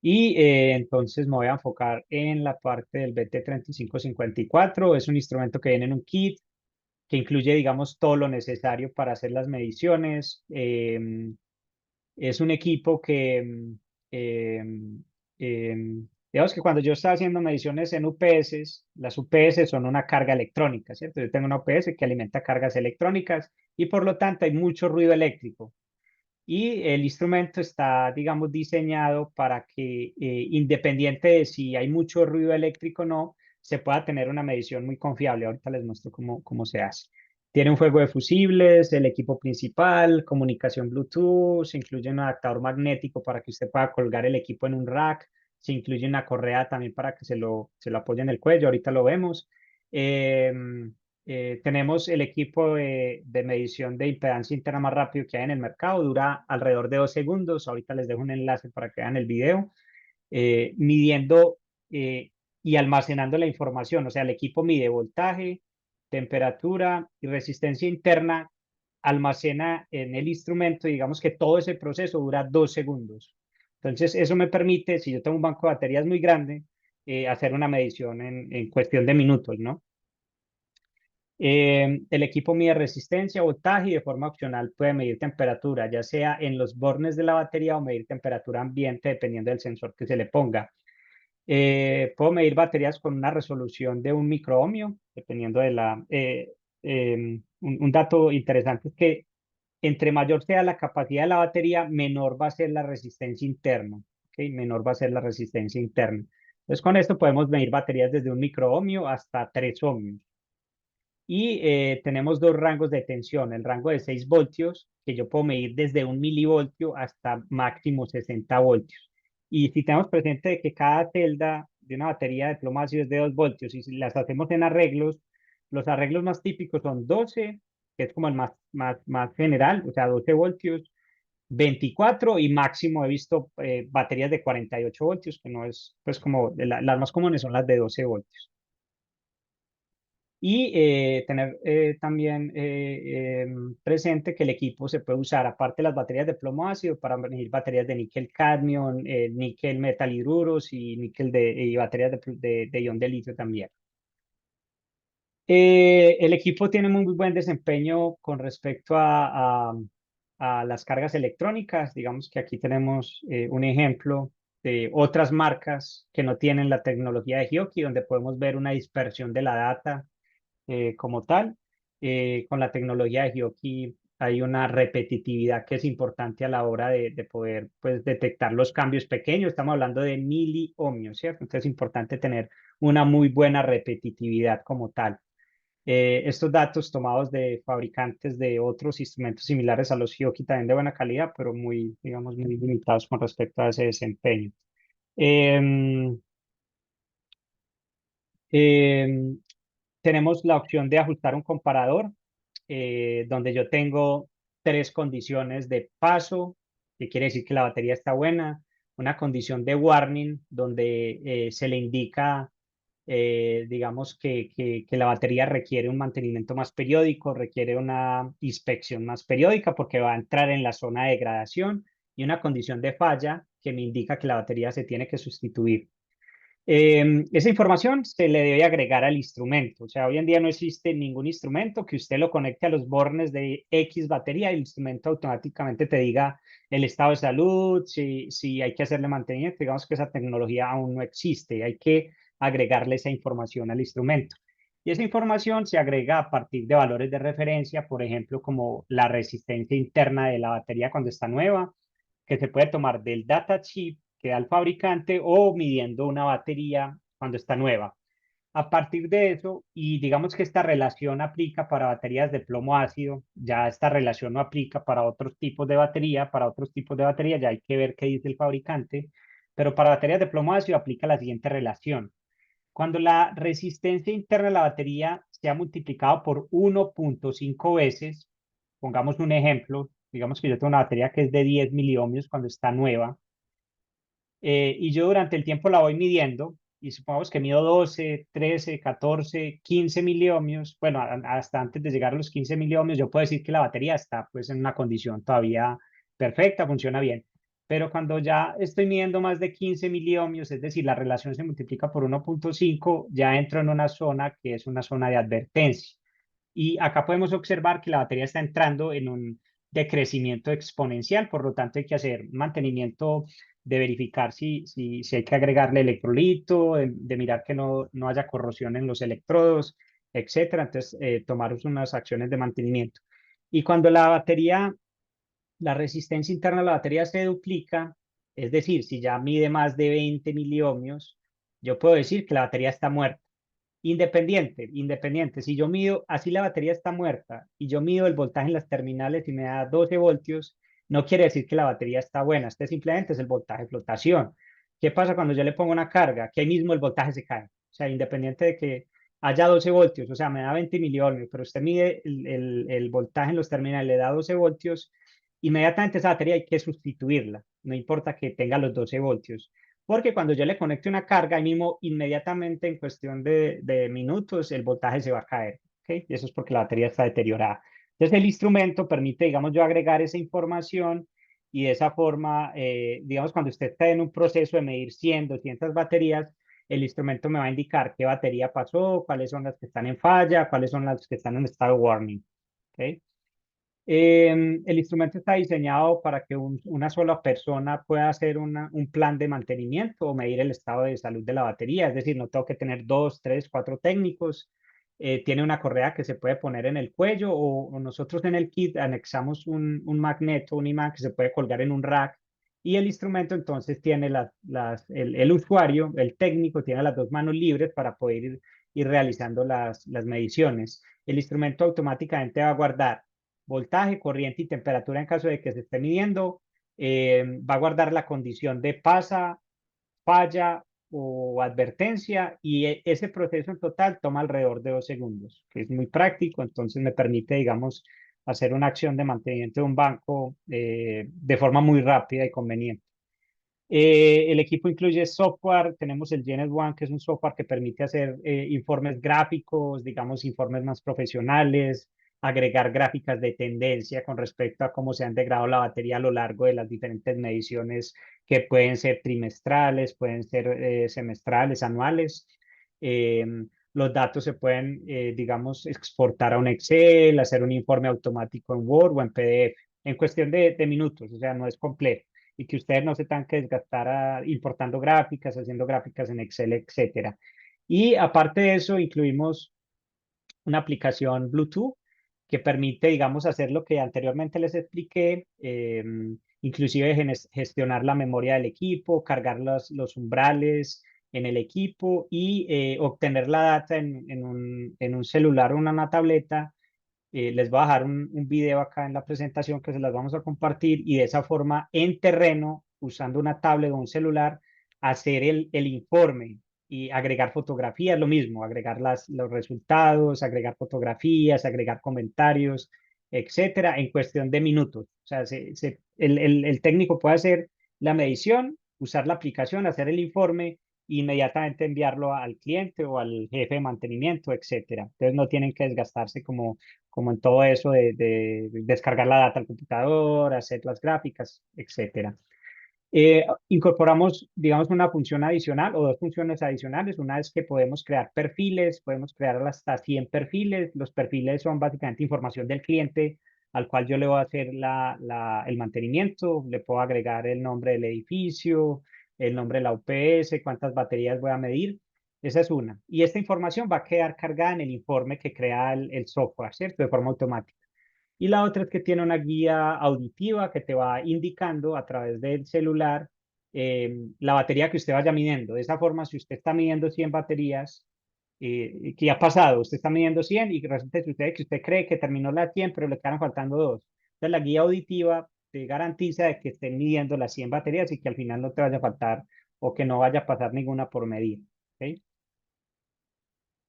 Y entonces me voy a enfocar en la parte del BT3554. Es un instrumento que viene en un kit que incluye, digamos, todo lo necesario para hacer las mediciones. Es un equipo que, digamos que cuando yo estaba haciendo mediciones en UPS, las UPS son una carga electrónica, ¿cierto? Yo tengo una UPS que alimenta cargas electrónicas y por lo tanto hay mucho ruido eléctrico y el instrumento está, digamos, diseñado para que, independiente de si hay mucho ruido eléctrico o no, se pueda tener una medición muy confiable. Ahorita les muestro cómo se hace. Tiene un juego de fusibles, el equipo principal, comunicación Bluetooth, se incluye un adaptador magnético para que usted pueda colgar el equipo en un rack, se incluye una correa también para que se lo apoye en el cuello, ahorita lo vemos. Tenemos el equipo de medición de impedancia interna más rápido que hay en el mercado, dura alrededor de 2 segundos. Ahorita les dejo un enlace para que vean el video, midiendo y almacenando la información. O sea, el equipo mide voltaje, temperatura y resistencia interna, almacena en el instrumento, y digamos que todo ese proceso dura 2 segundos. Entonces, eso me permite, si yo tengo un banco de baterías muy grande, hacer una medición en cuestión de minutos, ¿no? El equipo mide resistencia, voltaje y de forma opcional puede medir temperatura, ya sea en los bornes de la batería o medir temperatura ambiente dependiendo del sensor que se le ponga. Puedo medir baterías con una resolución de 1 microohmio, dependiendo de la... un dato interesante es que entre mayor sea la capacidad de la batería, menor va a ser la resistencia interna. ¿Ok? Menor va a ser la resistencia interna. Entonces, con esto podemos medir baterías desde 1 microohmio hasta 3 ohmios. Y tenemos dos rangos de tensión, el rango de 6 voltios, que yo puedo medir desde 1 milivoltio hasta máximo 60 voltios. Y si tenemos presente de que cada celda de una batería de plomo ácido es de 2 voltios, y si las hacemos en arreglos, los arreglos más típicos son 12, que es como el más general, o sea, 12 voltios, 24 y máximo he visto baterías de 48 voltios, que no es, pues como las más comunes son las de 12 voltios. Y tener también presente que el equipo se puede usar, aparte de las baterías de plomo ácido, para medir baterías de níquel cadmio, níquel metal hidruros y y baterías de ion de litio también. El equipo tiene muy buen desempeño con respecto a las cargas electrónicas. Digamos que aquí tenemos un ejemplo de otras marcas que no tienen la tecnología de Hioki, donde podemos ver una dispersión de la data como tal. Con la tecnología de Hioki hay una repetitividad que es importante a la hora de poder pues, detectar los cambios pequeños. Estamos hablando de miliohmios, ¿cierto? Entonces es importante tener una muy buena repetitividad como tal. Estos datos tomados de fabricantes de otros instrumentos similares a los Hioki también de buena calidad, pero muy, digamos, muy limitados con respecto a ese desempeño. Em, em, Tenemos la opción de ajustar un comparador, donde yo tengo tres condiciones de paso, que quiere decir que la batería está buena, una condición de warning, donde se le indica, digamos, que la batería requiere un mantenimiento más periódico, requiere una inspección más periódica porque va a entrar en la zona de degradación, y una condición de falla que me indica que la batería se tiene que sustituir. Esa información se le debe agregar al instrumento. O sea, hoy en día no existe ningún instrumento que usted lo conecte a los bornes de X batería y el instrumento automáticamente te diga el estado de salud, si hay que hacerle mantenimiento. Digamos que esa tecnología aún no existe. Hay que agregarle esa información al instrumento. Y esa información se agrega a partir de valores de referencia, por ejemplo, como la resistencia interna de la batería cuando está nueva, que se puede tomar del datasheet que da el fabricante o midiendo una batería cuando está nueva. A partir de eso, y digamos que esta relación aplica para baterías de plomo ácido, ya esta relación no aplica para otros tipos de batería, para otros tipos de batería ya hay que ver qué dice el fabricante, pero para baterías de plomo ácido aplica la siguiente relación. Cuando la resistencia interna de la batería se ha multiplicado por 1.5 veces, pongamos un ejemplo, digamos que yo tengo una batería que es de 10 miliohmios cuando está nueva, y yo durante el tiempo la voy midiendo, y supongamos que mido 12, 13, 14, 15 miliohmios, bueno, hasta antes de llegar a los 15 miliohmios, yo puedo decir que la batería está pues en una condición todavía perfecta, funciona bien. Pero cuando ya estoy midiendo más de 15 miliohmios, es decir, la relación se multiplica por 1.5, ya entro en una zona que es una zona de advertencia. Y acá podemos observar que la batería está entrando en un decrecimiento exponencial, por lo tanto hay que hacer mantenimiento de verificar si hay que agregarle electrolito, de mirar que no haya corrosión en los electrodos, etcétera. Entonces, tomar unas acciones de mantenimiento. Y cuando la resistencia interna de la batería se duplica, es decir, si ya mide más de 20 miliohmios, yo puedo decir que la batería está muerta. Independiente. Si yo mido, así la batería está muerta y yo mido el voltaje en las terminales y me da 12 voltios, no quiere decir que la batería está buena. Este simplemente es el voltaje de flotación. ¿Qué pasa cuando yo le pongo una carga? Que ahí mismo el voltaje se cae. O sea, independiente de que haya 12 voltios, o sea, me da 20 miliohmios, pero usted mide el voltaje en los terminales, le da 12 voltios, inmediatamente esa batería hay que sustituirla. No importa que tenga los 12 voltios. Porque cuando yo le conecte una carga, ahí mismo, inmediatamente, en cuestión de minutos, el voltaje se va a caer. ¿Okay? Y eso es porque la batería está deteriorada. Entonces, el instrumento permite, digamos, yo agregar esa información y de esa forma, digamos, cuando usted está en un proceso de medir 100, 200 baterías, el instrumento me va a indicar qué batería pasó, cuáles son las que están en falla, cuáles son las que están en estado warning. ¿Okay? El instrumento está diseñado para que una sola persona pueda hacer un plan de mantenimiento o medir el estado de salud de la batería. Es decir, no tengo que tener dos, tres, cuatro técnicos. Tiene una correa que se puede poner en el cuello o nosotros en el kit anexamos un magneto, un imán que se puede colgar en un rack. Y el instrumento entonces tiene el usuario, el técnico, tiene las dos manos libres para poder ir realizando las mediciones. El instrumento automáticamente va a guardar voltaje, corriente y temperatura en caso de que se esté midiendo. Va a guardar la condición de pasa, falla o advertencia y ese proceso en total toma alrededor de 2 segundos, que es muy práctico, entonces me permite, digamos, hacer una acción de mantenimiento de un banco de forma muy rápida y conveniente. El equipo incluye software, tenemos el Genet One, que es un software que permite hacer informes gráficos, digamos, informes más profesionales, agregar gráficas de tendencia con respecto a cómo se han degradado la batería a lo largo de las diferentes mediciones que pueden ser trimestrales, pueden ser semestrales, anuales. Eh, los datos se pueden, digamos, exportar a un Excel, hacer un informe automático en Word o en PDF, en cuestión de minutos, o sea, no es complejo y que ustedes no se tengan que desgastar importando gráficas, haciendo gráficas en Excel, etcétera. Y aparte de eso, incluimos una aplicación Bluetooth que permite, digamos, hacer lo que anteriormente les expliqué, inclusive gestionar la memoria del equipo, cargar los umbrales en el equipo y obtener la data en un celular o una tableta. Les voy a dejar un video acá en la presentación que se las vamos a compartir y de esa forma en terreno, usando una tablet o un celular, hacer el informe y agregar fotografías, lo mismo, agregar los resultados, agregar fotografías, agregar comentarios, etcétera, en cuestión de minutos. O sea, el técnico puede hacer la medición, usar la aplicación, hacer el informe inmediatamente enviarlo al cliente o al jefe de mantenimiento, etcétera. Entonces no tienen que desgastarse como en todo eso de descargar la data al computador, hacer las gráficas, etcétera. Incorporamos, digamos, una función adicional o dos funciones adicionales. Una es que podemos crear perfiles, podemos crear hasta 100 perfiles. Los perfiles son básicamente información del cliente al cual yo le voy a hacer el mantenimiento, le puedo agregar el nombre del edificio, el nombre de la UPS, cuántas baterías voy a medir. Esa es una. Y esta información va a quedar cargada en el informe que crea el software, ¿cierto? De forma automática. Y la otra es que tiene una guía auditiva que te va indicando a través del celular la batería que usted vaya midiendo. De esa forma, si usted está midiendo 100 baterías, ¿qué ha pasado? Usted está midiendo 100 y resulta que usted cree que terminó las 100, pero le quedan faltando dos. Entonces, la guía auditiva te garantiza de que estén midiendo las 100 baterías y que al final no te vaya a faltar o que no vaya a pasar ninguna por medir. ¿Ok?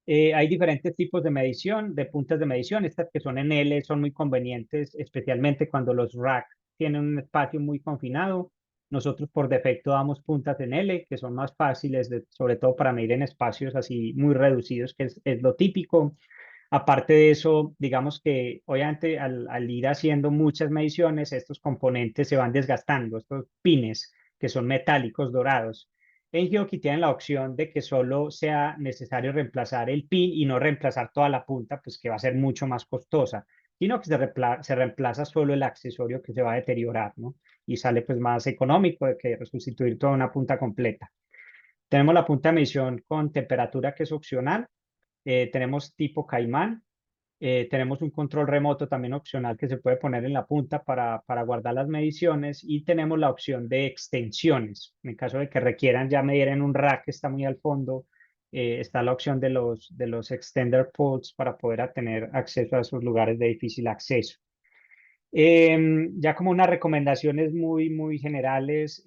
Hay diferentes tipos de medición, de puntas de medición. Estas que son en L son muy convenientes, especialmente cuando los rack tienen un espacio muy confinado. Nosotros por defecto damos puntas en L, que son más fáciles, sobre todo para medir en espacios así muy reducidos, que es lo típico. Aparte de eso, digamos que obviamente al ir haciendo muchas mediciones, estos componentes se van desgastando, estos pines que son metálicos dorados. En Hioki tienen la opción de que solo sea necesario reemplazar el pin y no reemplazar toda la punta, pues que va a ser mucho más costosa, sino que se reemplaza solo el accesorio que se va a deteriorar, ¿no? Y sale pues más económico de que sustituir toda una punta completa. Tenemos la punta de medición con temperatura que es opcional. Tenemos tipo Caimán. Tenemos un control remoto también opcional que se puede poner en la punta para guardar las mediciones y tenemos la opción de extensiones. En caso de que requieran ya medir en un rack que está muy al fondo, está la opción de los extender ports para poder tener acceso a esos lugares de difícil acceso. Ya como unas recomendaciones muy, muy generales,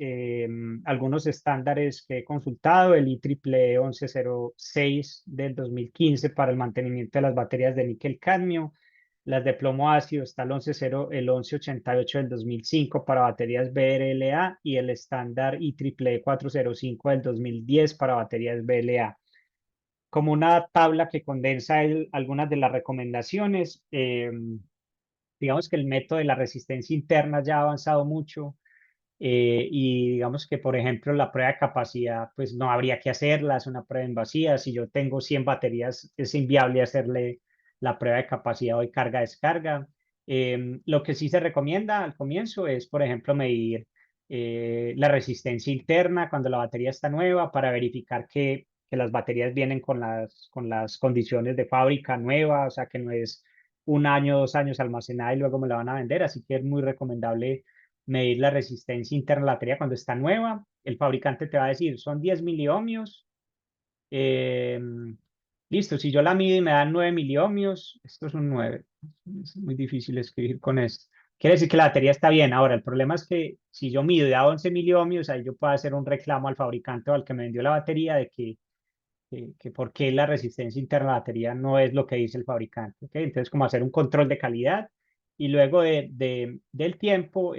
algunos estándares que he consultado, el IEEE 1106 del 2015 para el mantenimiento de las baterías de níquel cadmio, las de plomo ácido, está el 1188 del 2005 para baterías BRLA y el estándar IEEE 405 del 2010 para baterías BLA. Como una tabla que condensa algunas de las recomendaciones. Digamos que el método de la resistencia interna ya ha avanzado mucho y digamos que, por ejemplo, la prueba de capacidad, pues no habría que hacerla, es una prueba invasiva. Si yo tengo 100 baterías, es inviable hacerle la prueba de capacidad o carga-descarga. Lo que sí se recomienda al comienzo es, por ejemplo, medir la resistencia interna cuando la batería está nueva para verificar que las baterías vienen con las condiciones de fábrica nueva, o sea, que no es 1 año, 2 años almacenada y luego me la van a vender. Así que es muy recomendable medir la resistencia interna de la batería cuando está nueva. El fabricante te va a decir, son 10 miliohmios. eh, Listo, si yo la mido y me dan 9 miliohmios, esto es un 9. Es muy difícil escribir con esto. Quiere decir que la batería está bien. Ahora, el problema es que si yo mido y da 11 miliohmios, ahí yo puedo hacer un reclamo al fabricante o al que me vendió la batería de que por qué la resistencia interna de la batería no es lo que dice el fabricante. ¿Ok? Entonces, como hacer un control de calidad y luego del tiempo,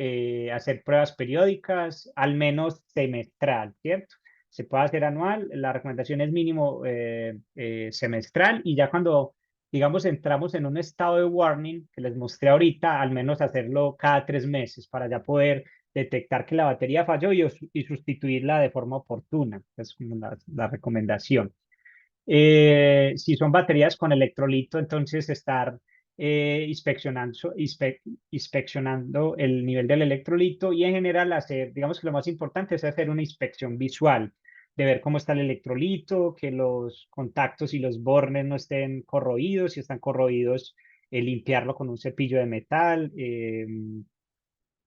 hacer pruebas periódicas, al menos semestral, ¿cierto? Se puede hacer anual, la recomendación es mínimo semestral y ya cuando, digamos, entramos en un estado de warning que les mostré ahorita, al menos hacerlo cada 3 meses para ya poder detectar que la batería falló y sustituirla de forma oportuna. Es como la recomendación. Si son baterías con electrolito, entonces estar inspeccionando el nivel del electrolito y en general hacer, digamos que lo más importante es hacer una inspección visual de ver cómo está el electrolito, que los contactos y los bornes no estén corroídos, si están corroídos, limpiarlo con un cepillo de metal,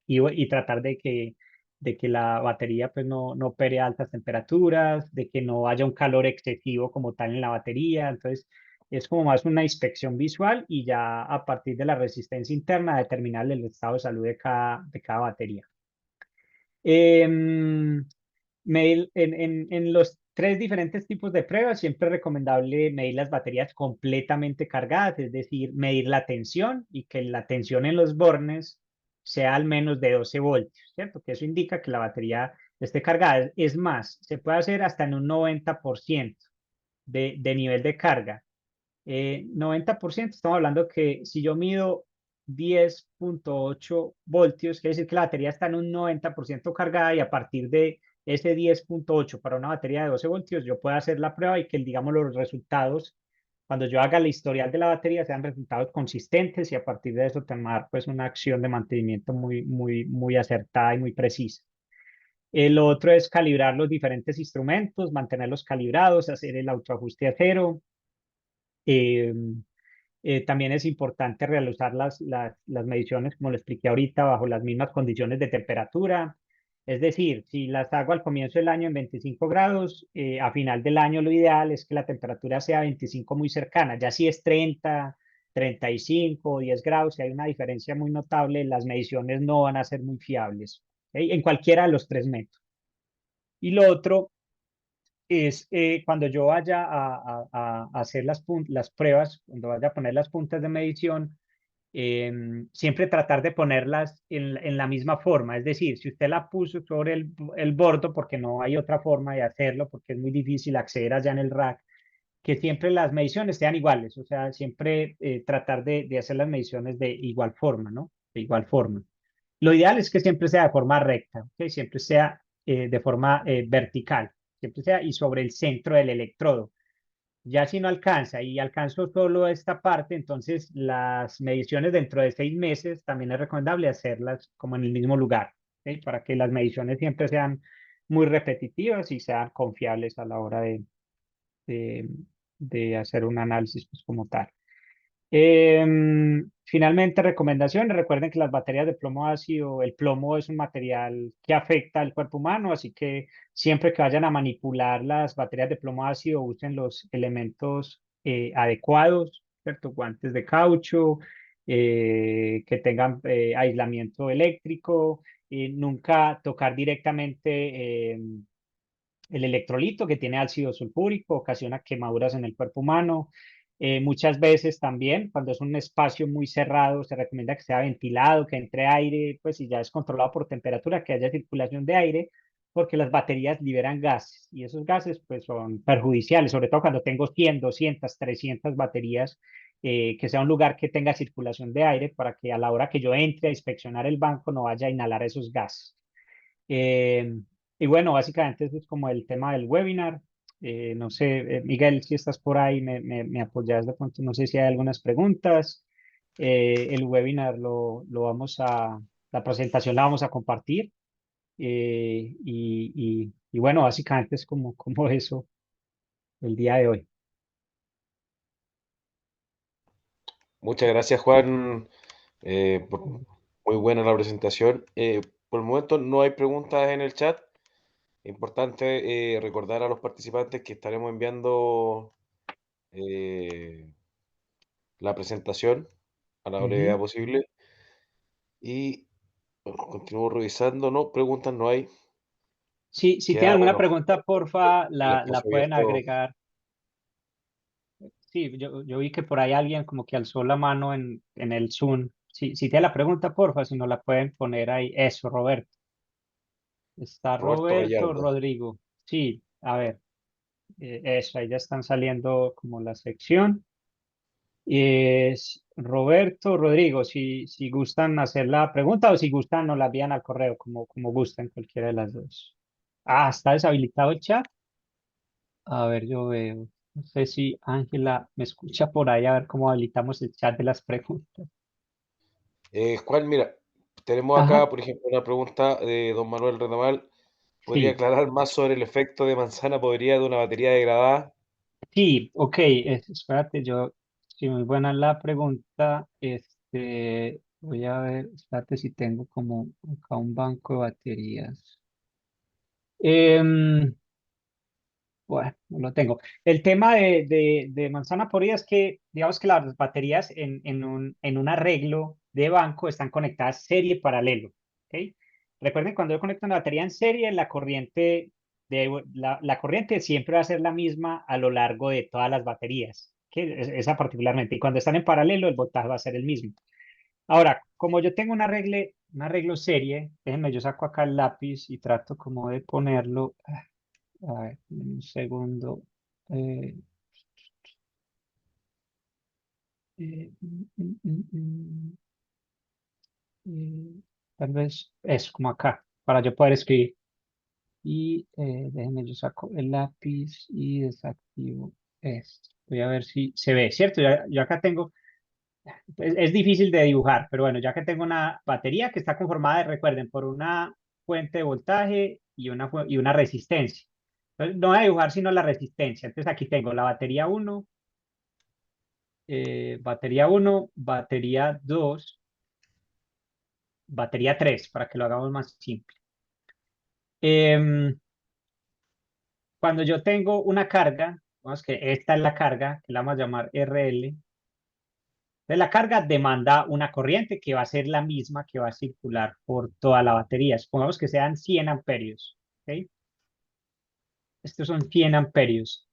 y tratar de que la batería pues no opere a altas temperaturas, de que no haya un calor excesivo como tal en la batería. Entonces, es como más una inspección visual y ya a partir de la resistencia interna determinar el estado de salud de cada batería. Em, en los tres diferentes tipos de pruebas, siempre es recomendable medir las baterías completamente cargadas, es decir, medir la tensión y que la tensión en los bornes sea al menos de 12 voltios, ¿cierto? Que eso indica que la batería esté cargada. Es más, se puede hacer hasta en un 90% de nivel de carga. 90%, estamos hablando que si yo mido 10,8 voltios, quiere decir que la batería está en un 90% cargada y a partir de ese 10,8 para una batería de 12 voltios, yo puedo hacer la prueba y que, digamos, los resultados, cuando yo haga el historial de la batería, sean resultados consistentes y a partir de eso tomar pues una acción de mantenimiento muy, muy, muy acertada y muy precisa. El otro es calibrar los diferentes instrumentos, mantenerlos calibrados, hacer el autoajuste a cero. Eh, también es importante realizar las mediciones, como le expliqué ahorita, bajo las mismas condiciones de temperatura. Es decir, si las hago al comienzo del año en 25 grados, a final del año lo ideal es que la temperatura sea 25 muy cercana. Ya si es 30, 35 o 10 grados, si hay una diferencia muy notable, las mediciones no van a ser muy fiables, ¿ok? En cualquiera de los tres métodos. Y lo otro es cuando yo vaya a hacer las pruebas, cuando vaya a poner las puntas de medición, siempre tratar de ponerlas en la misma forma. Es decir, si usted la puso sobre el bordo, porque no hay otra forma de hacerlo, porque es muy difícil acceder allá en el rack, que siempre las mediciones sean iguales, o sea, siempre tratar de hacer las mediciones de igual forma, ¿no? De igual forma. Lo ideal es que siempre sea de forma recta, ¿ok? Siempre sea de forma vertical, siempre sea y sobre el centro del electrodo. Ya si no alcanza y alcanzo solo esta parte, entonces las mediciones dentro de 6 meses también es recomendable hacerlas como en el mismo lugar, ¿ok? Para que las mediciones siempre sean muy repetitivas y sean confiables a la hora de, de hacer un análisis pues, como tal. Finalmente, recomendaciones. Recuerden que las baterías de plomo ácido, el plomo es un material que afecta al cuerpo humano, así que siempre que vayan a manipular las baterías de plomo ácido, usen los elementos adecuados, ¿cierto? Guantes de caucho, que tengan aislamiento eléctrico, nunca tocar directamente el electrolito que tiene ácido sulfúrico, ocasiona quemaduras en el cuerpo humano. Muchas veces también, cuando es un espacio muy cerrado, se recomienda que sea ventilado, que entre aire, pues si ya es controlado por temperatura, que haya circulación de aire, porque las baterías liberan gases y esos gases pues son perjudiciales, sobre todo cuando tengo 100, 200, 300 baterías, que sea un lugar que tenga circulación de aire para que a la hora que yo entre a inspeccionar el banco no vaya a inhalar esos gases. Eh, y bueno, básicamente eso es como el tema del webinar. No sé, Miguel, si estás por ahí, me apoyas de pronto. No sé si hay algunas preguntas. El webinar la presentación la vamos a compartir. Y bueno, básicamente es como eso el día de hoy. Muchas gracias, Juan. Muy buena la presentación. Por el momento no hay preguntas en el chat. Importante recordar a los participantes que estaremos enviando eh, la presentación a la brevedad Ujú. posible y bueno, continúo revisando, no, preguntas no hay. Si tienen Queda, alguna bueno, pregunta, porfa, el la espacio pueden abierto. agregar. Sí, yo vi que por ahí alguien como que alzó la mano en el Zoom. Si tiene la pregunta, porfa, si no la pueden poner ahí. Eso, Roberto. Está Roberto Roberto, Gallardo. Rodrigo. Sí, a ver, eso, ahí ya están saliendo como la sección. Es Roberto, Rodrigo, si gustan hacer la pregunta o si gustan, nos la envían al correo, como gusten, cualquiera de las dos. Ah, está deshabilitado el chat. A ver, yo veo. No sé si Ángela me escucha por ahí, a ver cómo habilitamos el chat de las preguntas. Juan, mira, tenemos acá, Ajá, por ejemplo, una pregunta de don Manuel Retamal. ¿Podría sí, aclarar más sobre el efecto de manzana podrida de una batería degradada? sí, ok, espérate, sí, muy buena la pregunta. Voy a ver, espérate si tengo como acá un banco de baterías. Em, Bueno, no lo tengo. El tema de manzana podrida es que, digamos que las baterías en un arreglo de banco están conectadas serie paralelo. ¿Ok? Recuerden, cuando yo conecto una batería en serie, la corriente siempre va a ser la misma a lo largo de todas las baterías. Esa particularmente. Y cuando están en paralelo, el voltaje va a ser el mismo. Ahora, como yo tengo un arreglo serie, déjenme, yo saco acá el lápiz y trato como de ponerlo. A ver, un segundo. Eh, mm, mm, mm, Tal vez es como acá, para yo poder escribir. Y déjenme, yo saco el lápiz y desactivo esto. Voy a ver si se ve, ¿cierto? Yo acá tengo, es difícil de dibujar, pero bueno, ya que tengo una batería que está conformada, recuerden, por una fuente de voltaje y una resistencia. Entonces, no voy a dibujar sino la resistencia. Entonces aquí tengo la batería uno, batería uno, batería 2, batería 3 para que lo hagamos más simple. Em, Cuando yo tengo una carga, vamos que esta es la carga, que la vamos a llamar RL, entonces la carga demanda una corriente que va a ser la misma que va a circular por toda la batería. Supongamos que sean 100 amperios. ¿Ok? Estos son 100 amperios.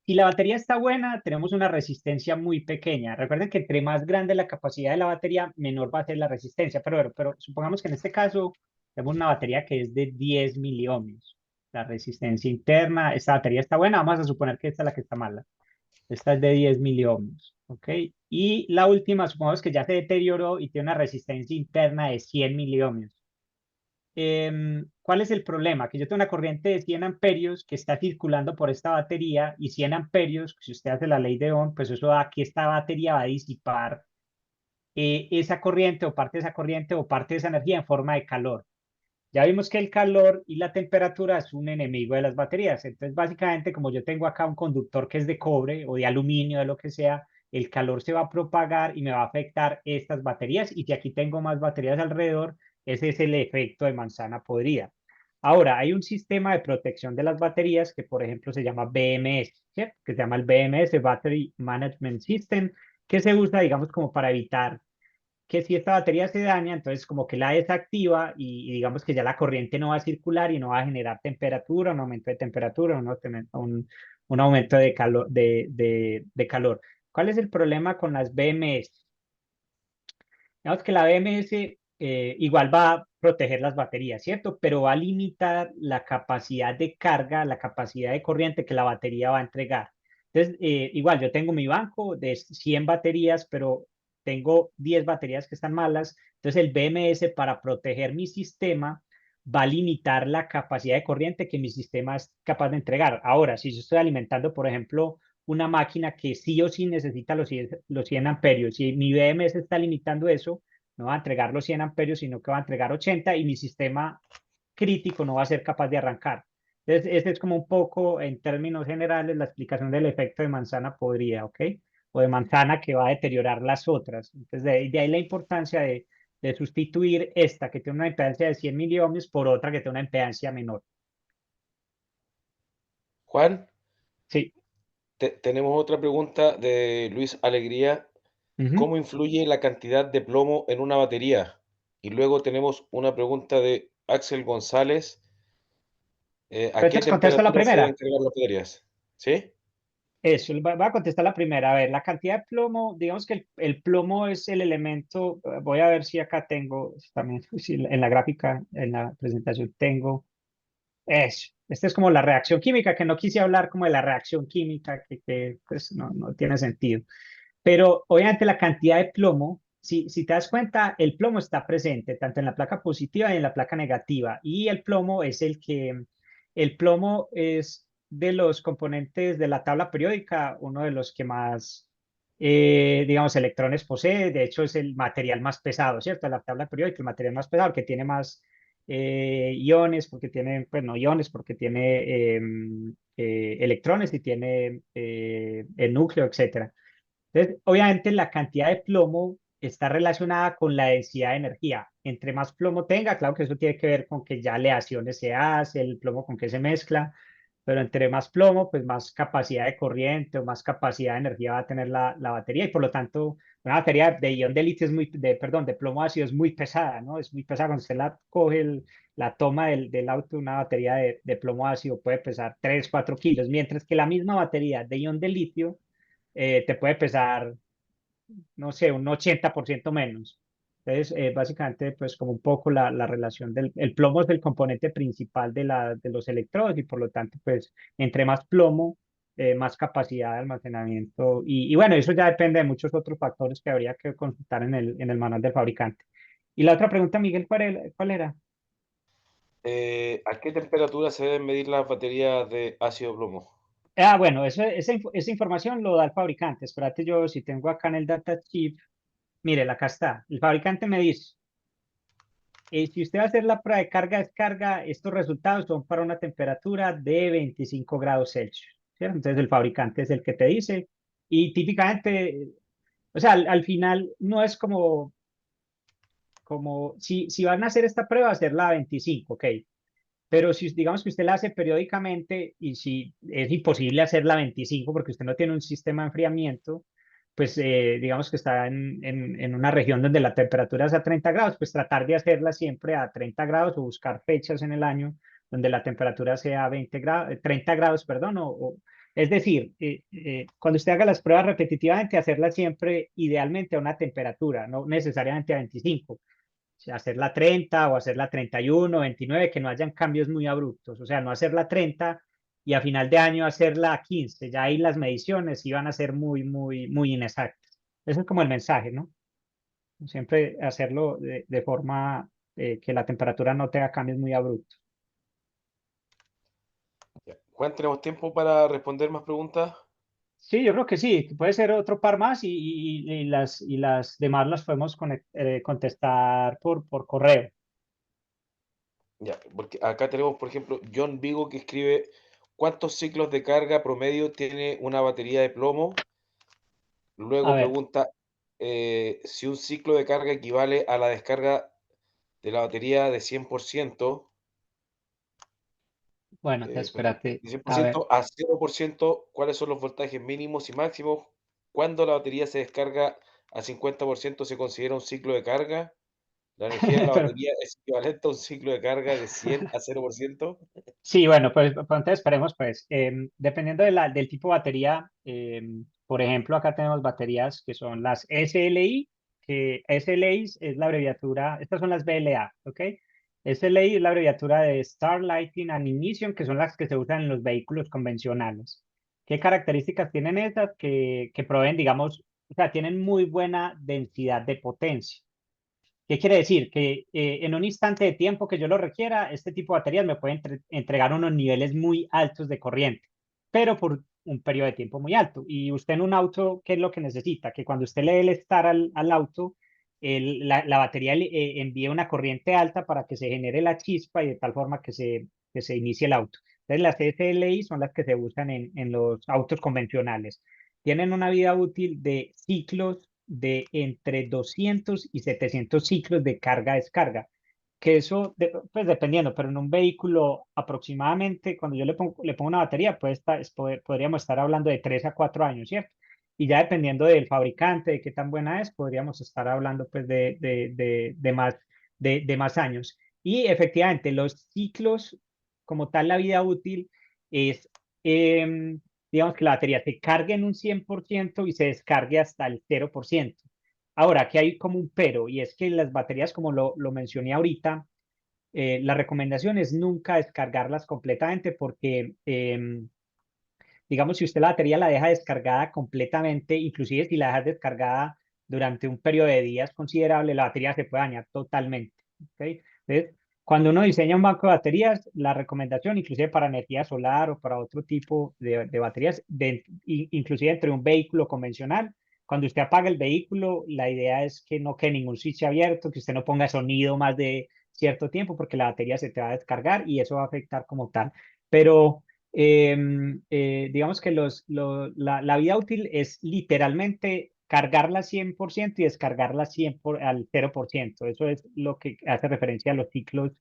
Si la batería está buena, tenemos una resistencia muy pequeña. Recuerden que entre más grande la capacidad de la batería, menor va a ser la resistencia. Pero supongamos que en este caso tenemos una batería que es de 10 miliohmios. La resistencia interna, esta batería está buena. Vamos a suponer que esta es la que está mala. Esta es de 10 miliohmios. ¿Ok? Y la última, supongamos que ya se deterioró y tiene una resistencia interna de 100 miliohmios. ¿Cuál es el problema? Que yo tengo una corriente de 100 amperios que está circulando por esta batería y 100 amperios, si usted hace la ley de Ohm, pues eso da que esta batería va a disipar esa corriente o parte de esa corriente o parte de esa energía en forma de calor. Ya vimos que el calor y la temperatura es un enemigo de las baterías. Entonces, básicamente, como yo tengo acá un conductor que es de cobre o de aluminio, de lo que sea, el calor se va a propagar y me va a afectar estas baterías. Y si aquí tengo más baterías alrededor, ese es el efecto de manzana podrida. Ahora, hay un sistema de protección de las baterías que, por ejemplo, se llama BMS, ¿cierto? Que se llama el BMS, Battery Management System, que se usa, digamos, como para evitar que si esta batería se daña, entonces como que la desactiva y digamos que ya la corriente no va a circular y no va a generar temperatura, un aumento de temperatura, un aumento de calor, de calor. ¿Cuál es el problema con las BMS? Digamos que la BMS igual va a proteger las baterías, ¿cierto? Pero va a limitar la capacidad de carga, la capacidad de corriente que la batería va a entregar. Entonces, igual yo tengo mi banco de 100 baterías, pero tengo 10 baterías que están malas. Entonces, el BMS para proteger mi sistema va a limitar la capacidad de corriente que mi sistema es capaz de entregar. Ahora, si yo estoy alimentando, por ejemplo, una máquina que sí o sí necesita los 100 amperios. Y mi BMS está limitando eso, no va a entregar los 100 amperios, sino que va a entregar 80 y mi sistema crítico no va a ser capaz de arrancar. Entonces, este es como un poco, en términos generales, la explicación del efecto de manzana podrida, ¿ok? O de manzana que va a deteriorar las otras. Entonces, de ahí la importancia de sustituir esta que tiene una impedancia de 100 miliohmios por otra que tiene una impedancia menor. Juan, Sí. tenemos otra pregunta de Luis Alegría. Ujú. ¿Cómo influye la cantidad de plomo en una batería? Y luego tenemos una pregunta de Axel González. ¿A Pero qué entonces contesto la temperatura se deben primera. cargar las baterías? ¿Sí? Eso, voy a contestar la primera. A ver, la cantidad de plomo, digamos que el plomo es el elemento, voy a ver si acá tengo, también si en la gráfica, en la presentación tengo eso. Esta es como la reacción química, que no quise hablar como de la reacción química, que pues no tiene sentido. Pero obviamente la cantidad de plomo, si te das cuenta, el plomo está presente tanto en la placa positiva y en la placa negativa. Y el plomo es de los componentes de la tabla periódica, uno de los que más, digamos, electrones posee. De hecho, es el material más pesado, ¿cierto? La tabla periódica, el material más pesado, que tiene más iones, porque tiene, pues no iones, porque tiene electrones y tiene el núcleo, etcétera. Entonces, obviamente la cantidad de plomo está relacionada con la densidad de energía. Entre más plomo tenga, claro que eso tiene que ver con que ya aleaciones se hace, el plomo con que se mezcla, pero entre más plomo, pues más capacidad de corriente o más capacidad de energía va a tener la batería y por lo tanto una batería de ion de litio es perdón, de plomo ácido es muy pesada, ¿no? Es muy pesada. Cuando usted la coge, la toma del auto, una batería de plomo ácido puede pesar 3 4 kilos, mientras que la misma batería de ion de litio te puede pesar, no sé, un 80% menos. Entonces, básicamente, pues como un poco la relación el plomo es el componente principal de los electrodos y por lo tanto, pues entre más plomo, más capacidad de almacenamiento. Y bueno, eso ya depende de muchos otros factores que habría que consultar en el manual del fabricante. Y la otra pregunta, Miguel, ¿cuál era? ¿A qué temperatura se deben medir las baterías de ácido plomo? Ah, bueno, esa información lo da el fabricante. Espérate, yo si tengo acá en el data chip, mire, acá está. El fabricante me dice, si usted va a hacer la prueba de carga-descarga, estos resultados son para una temperatura de 25 grados Celsius, ¿cierto? Entonces el fabricante es el que te dice y típicamente, o sea, al final no es como si van a hacer esta prueba, hacerla a 25, ok, pero si digamos que usted la hace periódicamente y si es imposible hacerla a 25 porque usted no tiene un sistema de enfriamiento, pues digamos que está en una región donde la temperatura es a 30 grados, pues tratar de hacerla siempre a 30 grados o buscar fechas en el año donde la temperatura sea 20 grados, 30 grados, perdón, es decir, cuando usted haga las pruebas repetitivamente, hacerlas siempre idealmente a una temperatura, no necesariamente a 25, sea, hacerla 30 o hacerla 31, 29, que no hayan cambios muy abruptos, o sea, no hacerla 30 y a final de año hacerla 15, ya ahí las mediciones iban a ser muy inexactas. Eso es como el mensaje, ¿no? Siempre hacerlo de forma que la temperatura no tenga cambios muy abruptos. Ya. Juan, ¿tenemos tiempo para responder más preguntas? Sí, yo creo que sí, puede ser otro par más y las demás las podemos contestar por correo. Ya, porque acá tenemos, por ejemplo, John Vigo que escribe, ¿cuántos ciclos de carga promedio tiene una batería de plomo? A Luego ver, pregunta si un ciclo de carga equivale a la descarga de la batería de 100%, bueno, entonces perdón, espérate, de cien por a ver. ciento a 0%, ¿cuáles son los voltajes mínimos y máximos? Cuando la batería se descarga a 50% se considera un ciclo de carga. La energía de la Pero, batería es equivalente a un ciclo de carga de 100 a 0%. sí, bueno, pues entonces esperemos, pues, dependiendo del tipo de batería, por ejemplo, acá tenemos baterías que son las SLI, que SLI es la abreviatura, estas son las BLA, ¿ok? SLI es la abreviatura de Start Lighting and Ignition, que son las que se usan en los vehículos convencionales. ¿Qué características tienen estas? Que proveen, digamos, o sea, tienen muy buena densidad de potencia. ¿Qué quiere decir? Que en un instante de tiempo que yo lo requiera, este tipo de baterías me pueden entregar unos niveles muy altos de corriente, pero por un periodo de tiempo muy alto. Y usted en un auto, ¿qué es lo que necesita? Que cuando usted le dé el start al auto, la batería envíe una corriente alta para que se genere la chispa y de tal forma que se inicie el auto. Entonces las SLI son las que se usan en los autos convencionales. Tienen una vida útil de ciclos de entre 200 y 700 ciclos de carga-descarga. que eso, pues dependiendo, pero en un vehículo aproximadamente, cuando yo le pongo una batería, podríamos estar hablando de 3 a 4 años, ¿cierto? Y ya dependiendo del fabricante, de qué tan buena es, podríamos estar hablando pues de más años. Y efectivamente, los ciclos, como tal, la vida útil es, em, digamos que la batería se cargue en un 100% y se descargue hasta el 0%. Ahora, aquí hay como un pero, y es que las baterías, como lo mencioné ahorita, la recomendación es nunca descargarlas completamente porque, digamos, si usted la batería la deja descargada completamente, inclusive si la deja descargada durante un periodo de días considerable, la batería se puede dañar totalmente. ¿Ok? Entonces, cuando uno diseña un banco de baterías, la recomendación, inclusive para energía solar o para otro tipo de baterías, inclusive entre un vehículo convencional, cuando usted apaga el vehículo, la idea es que no quede ningún switch abierto, que usted no ponga sonido más de cierto tiempo, porque la batería se te va a descargar y eso va a afectar como tal. Pero digamos que la vida útil es literalmente cargarla 100% y descargarla al 0%. Eso es lo que hace referencia a los ciclos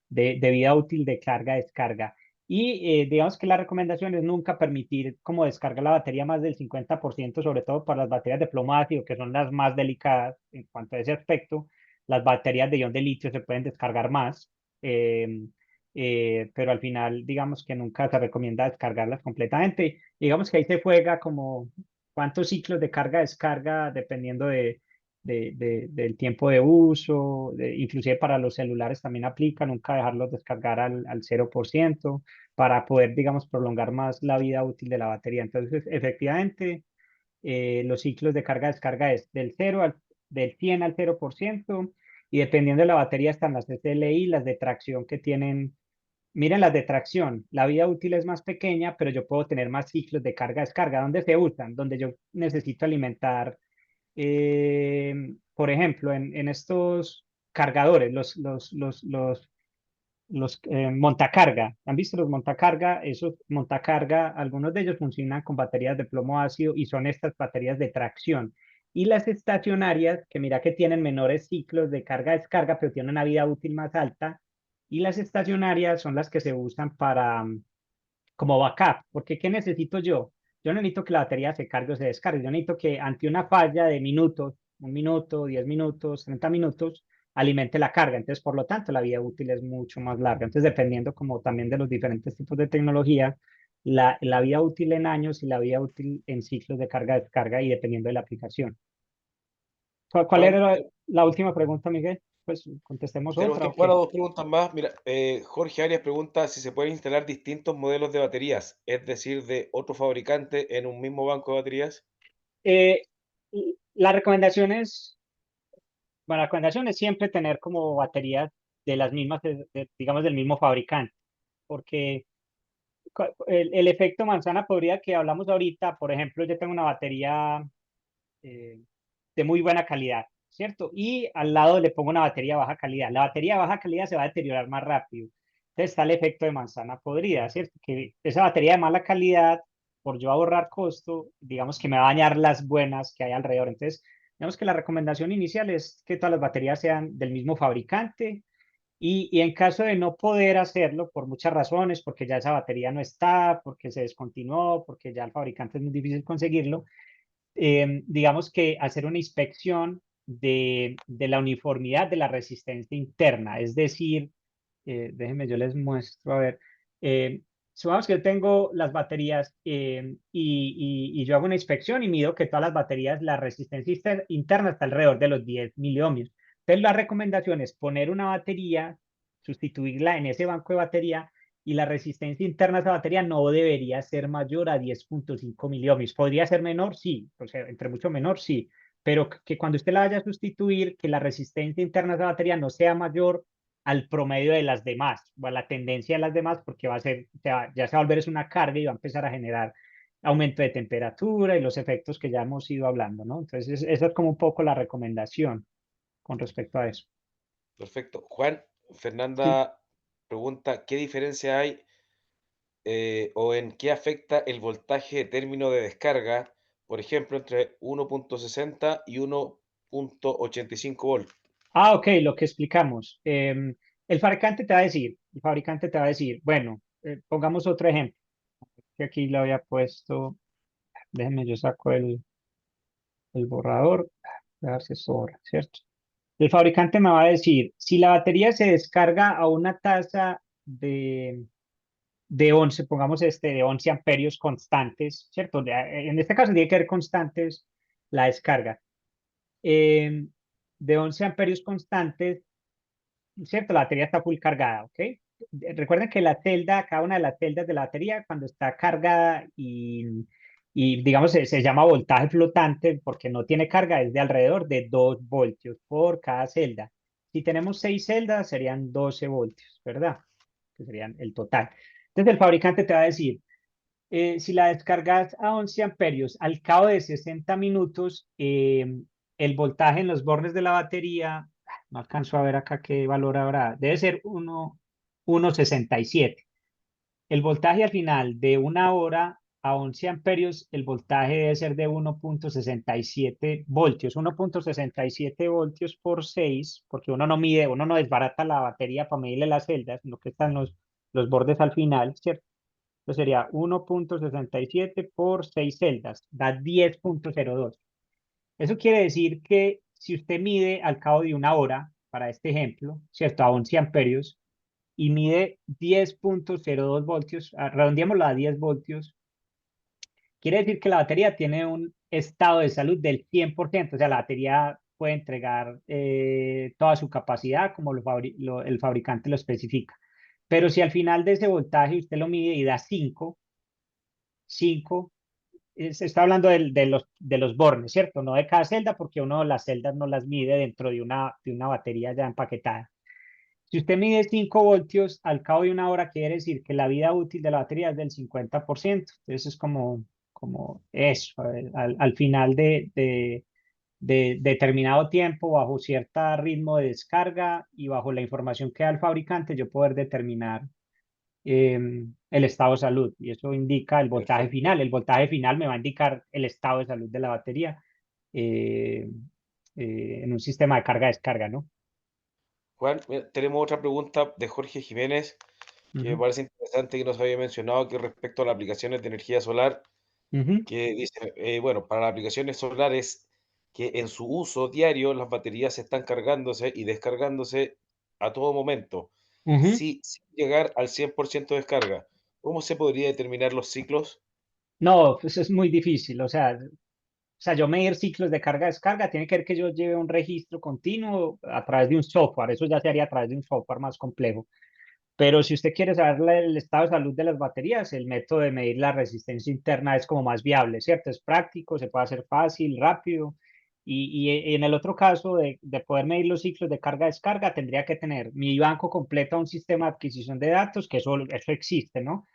de vida útil de carga-descarga. Y digamos que la recomendación es nunca permitir como descargar la batería más del 50%, sobre todo para las baterías de plomo ácido, que son las más delicadas en cuanto a ese aspecto. Las baterías de ion de litio se pueden descargar más. Eh, pero al final, digamos que nunca se recomienda descargarlas completamente. Digamos que ahí se juega como cuántos ciclos de carga-descarga dependiendo del tiempo de uso, inclusive para los celulares también aplica, nunca dejarlos descargar al 0% para poder, digamos, prolongar más la vida útil de la batería. Entonces, efectivamente, los ciclos de carga-descarga es del 100 al 0%, y dependiendo de la batería están las SLI, las de tracción que tienen. Miren las de tracción, la vida útil es más pequeña, pero yo puedo tener más ciclos de carga-descarga. ¿Dónde se usan? Donde yo necesito alimentar, por ejemplo, en estos cargadores, los montacarga. ¿Han visto los montacarga? Esos montacarga, algunos de ellos funcionan con baterías de plomo ácido y son estas baterías de tracción. Y las estacionarias, que mira que tienen menores ciclos de carga-descarga, pero tienen una vida útil más alta. Y las estacionarias son las que se usan para, como backup, porque ¿qué necesito yo? Yo no necesito que la batería se cargue o se descargue, yo necesito que ante una falla de minutos, 1 minuto, 10 minutos, 30 minutos, alimente la carga. Entonces, por lo tanto, la vida útil es mucho más larga. Entonces, dependiendo como también de los diferentes tipos de tecnología, la vida útil en años y la vida útil en ciclos de carga-descarga y dependiendo de la aplicación. ¿Cuál era Juan, la última pregunta, Miguel? Pues contestemos tenemos otra o tiempo para qué. 2 preguntas más. Mira, Jorge Arias pregunta si se pueden instalar distintos modelos de baterías, es decir, de otro fabricante en un mismo banco de baterías. Eh, la recomendación es Bueno, la recomendación es siempre tener como baterías de las mismas, digamos, del mismo fabricante, porque el efecto manzana podría que hablamos ahorita, por ejemplo, yo tengo una batería eh, de muy buena calidad, ¿cierto? Y al lado le pongo una batería de baja calidad. La batería de baja calidad se va a deteriorar más rápido. Entonces está el efecto de manzana podrida, ¿cierto? Que esa batería de mala calidad, por yo ahorrar costo, digamos que me va a dañar las buenas que hay alrededor. Entonces, digamos que la recomendación inicial es que todas las baterías sean del mismo fabricante, y en caso de no poder hacerlo por muchas razones, porque ya esa batería no está, porque se descontinuó, porque ya el fabricante es muy difícil conseguirlo, digamos que hacer una inspección de la uniformidad de la resistencia interna. Es decir, déjenme, yo les muestro, a ver, eh, supongamos que yo tengo las baterías, y yo hago una inspección y mido que todas las baterías, la resistencia interna está alrededor de los 10 miliohmios. Entonces, la recomendación es poner una batería, sustituirla en ese banco de batería, y la resistencia interna de esa batería no debería ser mayor a 10,5 miliohmios. ¿Podría ser menor? Sí, o sea, entre mucho menor, sí, pero que cuando usted la vaya a sustituir, que la resistencia interna de esa batería no sea mayor al promedio de las demás o a la tendencia de las demás, porque va a ser, ya se va a volver es una carga y va a empezar a generar aumento de temperatura y los efectos que ya hemos ido hablando, ¿no? Entonces, esa es como un poco la recomendación con respecto a eso. Perfecto. Juan, Sí. Fernanda pregunta, ¿qué diferencia hay o en qué afecta el voltaje de término de descarga, por ejemplo, entre 1,60 y 1,85 volt? Ah, ok, lo que explicamos. el fabricante te va a decir, bueno, pongamos otro ejemplo, que aquí lo había puesto, déjenme, yo saco el borrador, a ver si esto borra, ¿cierto? El fabricante me va a decir, si la batería se descarga a una tasa de 11, pongamos de 11 amperios constantes, ¿cierto? En este caso tiene que ser constantes la descarga. Eh, de 11 amperios constantes, ¿cierto? La batería está full cargada, ¿ok? Recuerden que la celda, cada una de las celdas de la batería, cuando está cargada y digamos, se llama voltaje flotante porque no tiene carga, es de alrededor de 2 voltios por cada celda. Si tenemos 6 celdas, serían 12 voltios, ¿verdad? Que serían el total. Entonces, el fabricante te va a decir, si la descargas a 11 amperios, al cabo de 60 minutos, el voltaje en los bornes de la batería, no alcanzo a ver acá qué valor habrá, debe ser 1,67. El voltaje al final de una hora a 11 amperios, el voltaje debe ser de 1,67 voltios. 1,67 voltios por 6, porque uno no mide, uno no desbarata la batería para medirle las celdas, sino que están los bordes al final, ¿cierto? Entonces sería 1,67 por 6 celdas, da 10,02. Eso quiere decir que si usted mide al cabo de una hora, para este ejemplo, ¿cierto? A 11 amperios, y mide 10,02 voltios, redondeémoslo a 10 voltios, quiere decir que la batería tiene un estado de salud del 100%, o sea, la batería puede entregar toda su capacidad como el fabricante lo especifica. Pero si al final de ese voltaje usted lo mide y da 5, se está hablando de los bornes, ¿cierto? No de cada celda, porque uno las celdas no las mide dentro de una batería ya empaquetada. Si usted mide 5 voltios, al cabo de una hora quiere decir que la vida útil de la batería es del 50%. Entonces es como eso, al final de determinado tiempo, bajo cierto ritmo de descarga y bajo la información que da el fabricante, yo poder determinar el estado de salud. Y eso indica el voltaje Perfecto. final. El voltaje final me va a indicar el estado de salud de la batería eh, en un sistema de carga-descarga, ¿no? Juan, mira, tenemos otra pregunta de Jorge Jiménez que me Ujú, parece interesante que nos había mencionado que respecto a las aplicaciones de energía solar, ujú, que dice, bueno, para las aplicaciones solares, que en su uso diario las baterías están cargándose y descargándose a todo momento, ujú. sin llegar al 100% de descarga. ¿Cómo se podría determinar los ciclos? No, pues es muy difícil. O sea, yo medir ciclos de carga-descarga tiene que ver que yo lleve un registro continuo a través de un software. Eso ya se haría a través de un software más complejo. Pero si usted quiere saber el estado de salud de las baterías, el método de medir la resistencia interna es como más viable, ¿cierto? Es práctico, se puede hacer fácil, rápido. Y en el otro caso de poder medir los ciclos de carga-descarga, tendría que tener mi banco completo a un sistema de adquisición de datos, que eso existe, ¿no?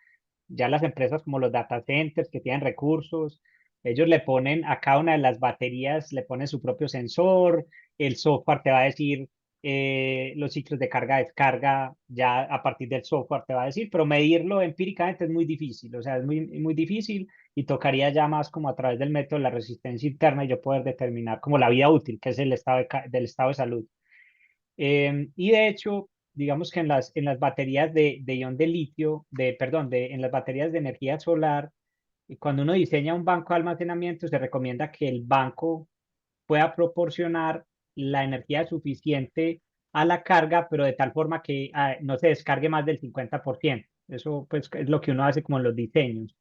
Ya las empresas como los data centers que tienen recursos, ellos le ponen a cada una de las baterías, le ponen su propio sensor, el software te va a decir los ciclos de carga-descarga, ya a partir del software te va a decir, pero medirlo empíricamente es muy difícil, o sea, es muy, muy difícil y tocaría ya más como a través del método de la resistencia interna y yo poder determinar como la vida útil, que es el estado del estado de salud. Y de hecho, digamos que en las baterías de ion de litio, perdón, en las baterías de energía solar, cuando uno diseña un banco de almacenamiento, se recomienda que el banco pueda proporcionar la energía suficiente a la carga, pero de tal forma que no se descargue más del 50%. Eso pues es lo que uno hace como en los diseños.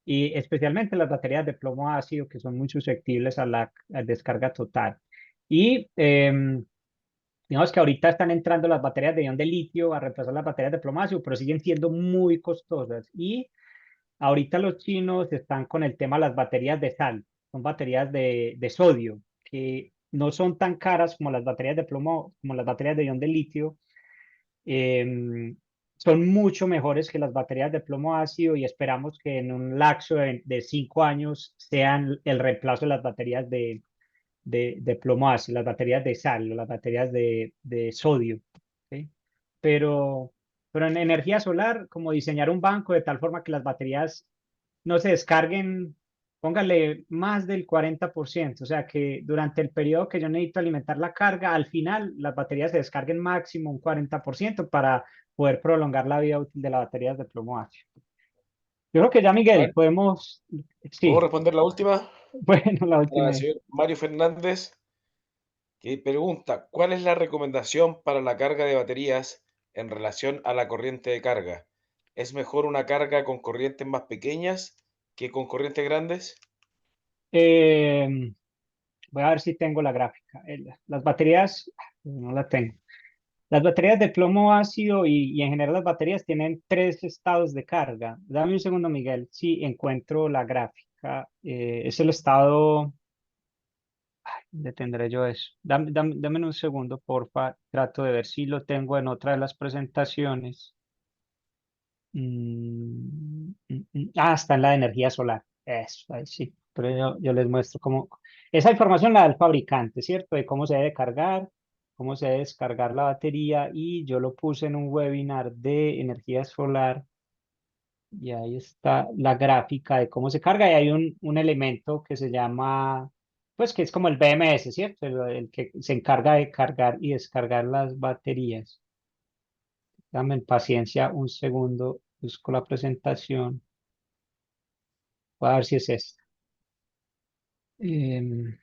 Y especialmente las baterías de plomo ácido, que son muy susceptibles a la descarga total. Y digamos que ahorita están entrando las baterías de ion de litio a reemplazar las baterías de plomacio, pero siguen siendo muy costosas. Y ahorita los chinos están con el tema de las baterías de sal, son baterías de sodio, que no son tan caras como las baterías de plomo, como las baterías de ion de litio. em, Son mucho mejores que las baterías de plomo ácido y esperamos que en un lapso de 5 años sean el reemplazo de las baterías de plomo ácido, las baterías de sal o las baterías de sodio. ¿Sí? Pero, pero en energía solar, como diseñar un banco de tal forma que las baterías no se descarguen póngale más del 40%, o sea que durante el periodo que yo necesito alimentar la carga, al final las baterías se descarguen máximo un 40% para poder prolongar la vida útil de las baterías de plomo ácido. Yo creo que ya, Miguel, Juan, podemos, ¿puedo sí, responder la última? bueno, la Para última el señor Mario Fernández, que pregunta, ¿cuál es la recomendación para la carga de baterías en relación a la corriente de carga? ¿Es mejor una carga con corrientes más pequeñas que con corrientes grandes? eh, voy a ver si tengo la gráfica. Las baterías, no la tengo. Las baterías de plomo ácido y en general las baterías tienen tres estados de carga. Dame un segundo, Miguel, si encuentro la gráfica. Es el estado, ¿dónde tendré yo eso? Dame un segundo, porfa. Trato de ver si lo tengo en otra de las presentaciones. Está en la de energía solar. Eso, ahí sí. Pero yo les muestro cómo. Esa información la da el fabricante, ¿cierto? De cómo se debe cargar, cómo se debe descargar la batería. Y yo lo puse en un webinar de energía solar. Y ahí está la gráfica de cómo se carga. Y hay un elemento que se llama, pues que es como el BMS, ¿cierto? El que se encarga de cargar y descargar las baterías. Dame paciencia un segundo. Busco la presentación. Voy a ver si es esta. Em,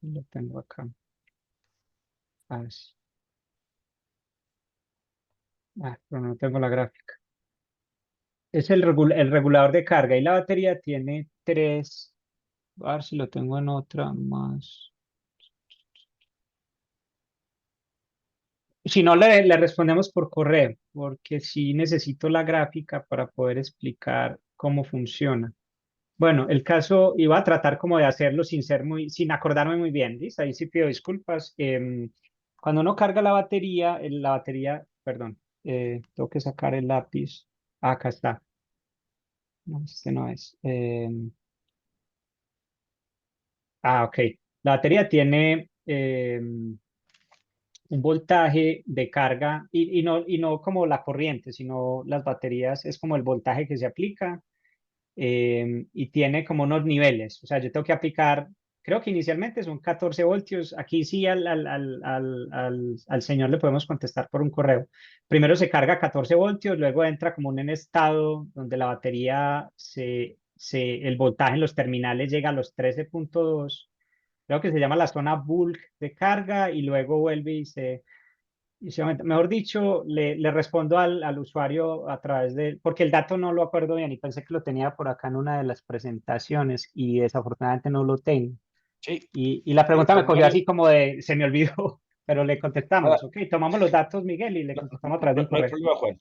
lo tengo acá. A ver pero no tengo la gráfica. Es el regulador de carga y la batería tiene tres. A ver si lo tengo en otra más. Si no, le respondemos por correo, porque sí necesito la gráfica para poder explicar cómo funciona. Bueno, el caso iba a tratar como de hacerlo sin acordarme muy bien, ¿listo? Ahí sí pido disculpas. Cuando uno carga la batería, perdón, tengo que sacar el lápiz. Acá está. No, este no es. Ok. La batería tiene un voltaje de carga y no como la corriente, sino las baterías es como el voltaje que se aplica y tiene como unos niveles. O sea, yo tengo que aplicar, creo que inicialmente son 14 voltios. Aquí sí al señor le podemos contestar por un correo. Primero se carga 14 voltios, luego entra como en un estado donde la batería el voltaje en los terminales llega a los 13,2. Creo que se llama la zona bulk de carga y luego vuelve y se aumenta. Mejor dicho, le respondo al usuario a través porque el dato no lo acuerdo bien y pensé que lo tenía por acá en una de las presentaciones y desafortunadamente no lo tengo. Sí, Y la pregunta me don cogió Mario, así como de, se me olvidó, pero le nada, contestamos, ok, tomamos los datos, Miguel, y le contestamos a través del no hay correo. problema, Juan.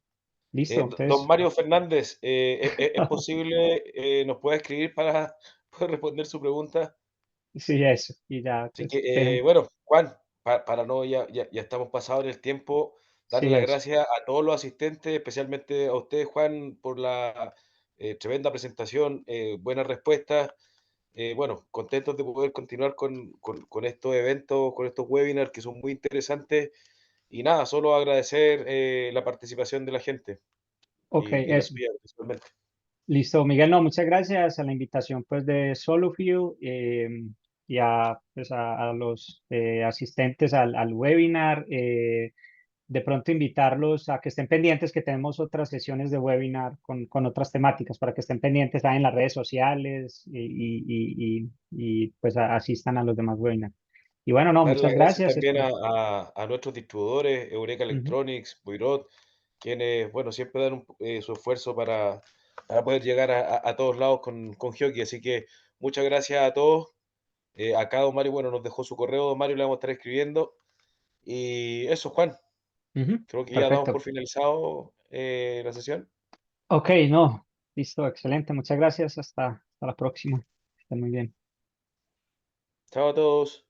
Listo, Don entonces, Mario Fernández, ¿es posible, nos puede escribir para poder responder su pregunta? sí, eso, y ya, Así pues, que, bueno, Juan, para no, ya estamos pasados en el tiempo, darle sí, las eso. gracias a todos los asistentes, especialmente a usted, Juan, por la tremenda presentación, buenas respuestas. Bueno, contentos de poder continuar con estos eventos, con estos webinars que son muy interesantes. Y nada, solo agradecer la participación de la gente Ok, y la eso. suya principalmente. Listo, Miguel, no, muchas gracias a la invitación pues de SoloFuel y pues, a los asistentes al webinar. De pronto invitarlos a que estén pendientes, que tenemos otras sesiones de webinar con otras temáticas para que estén pendientes ahí en las redes sociales pues asistan a los demás webinars. Y bueno, no, Darle las muchas gracias gracias. también a nuestros distribuidores, Eureka Ujú, Electronics, Buirot, quienes, bueno, siempre dan su esfuerzo para poder llegar a todos lados con Gioki. Así que muchas gracias a todos. Acá don Mario, bueno, nos dejó su correo, don Mario, le vamos a estar escribiendo. Y eso, Juan, ujú, creo que ya damos por perfecto. finalizado la sesión. Ok, no, listo, excelente. Muchas gracias. Hasta la próxima. Estén muy bien. Chao a todos.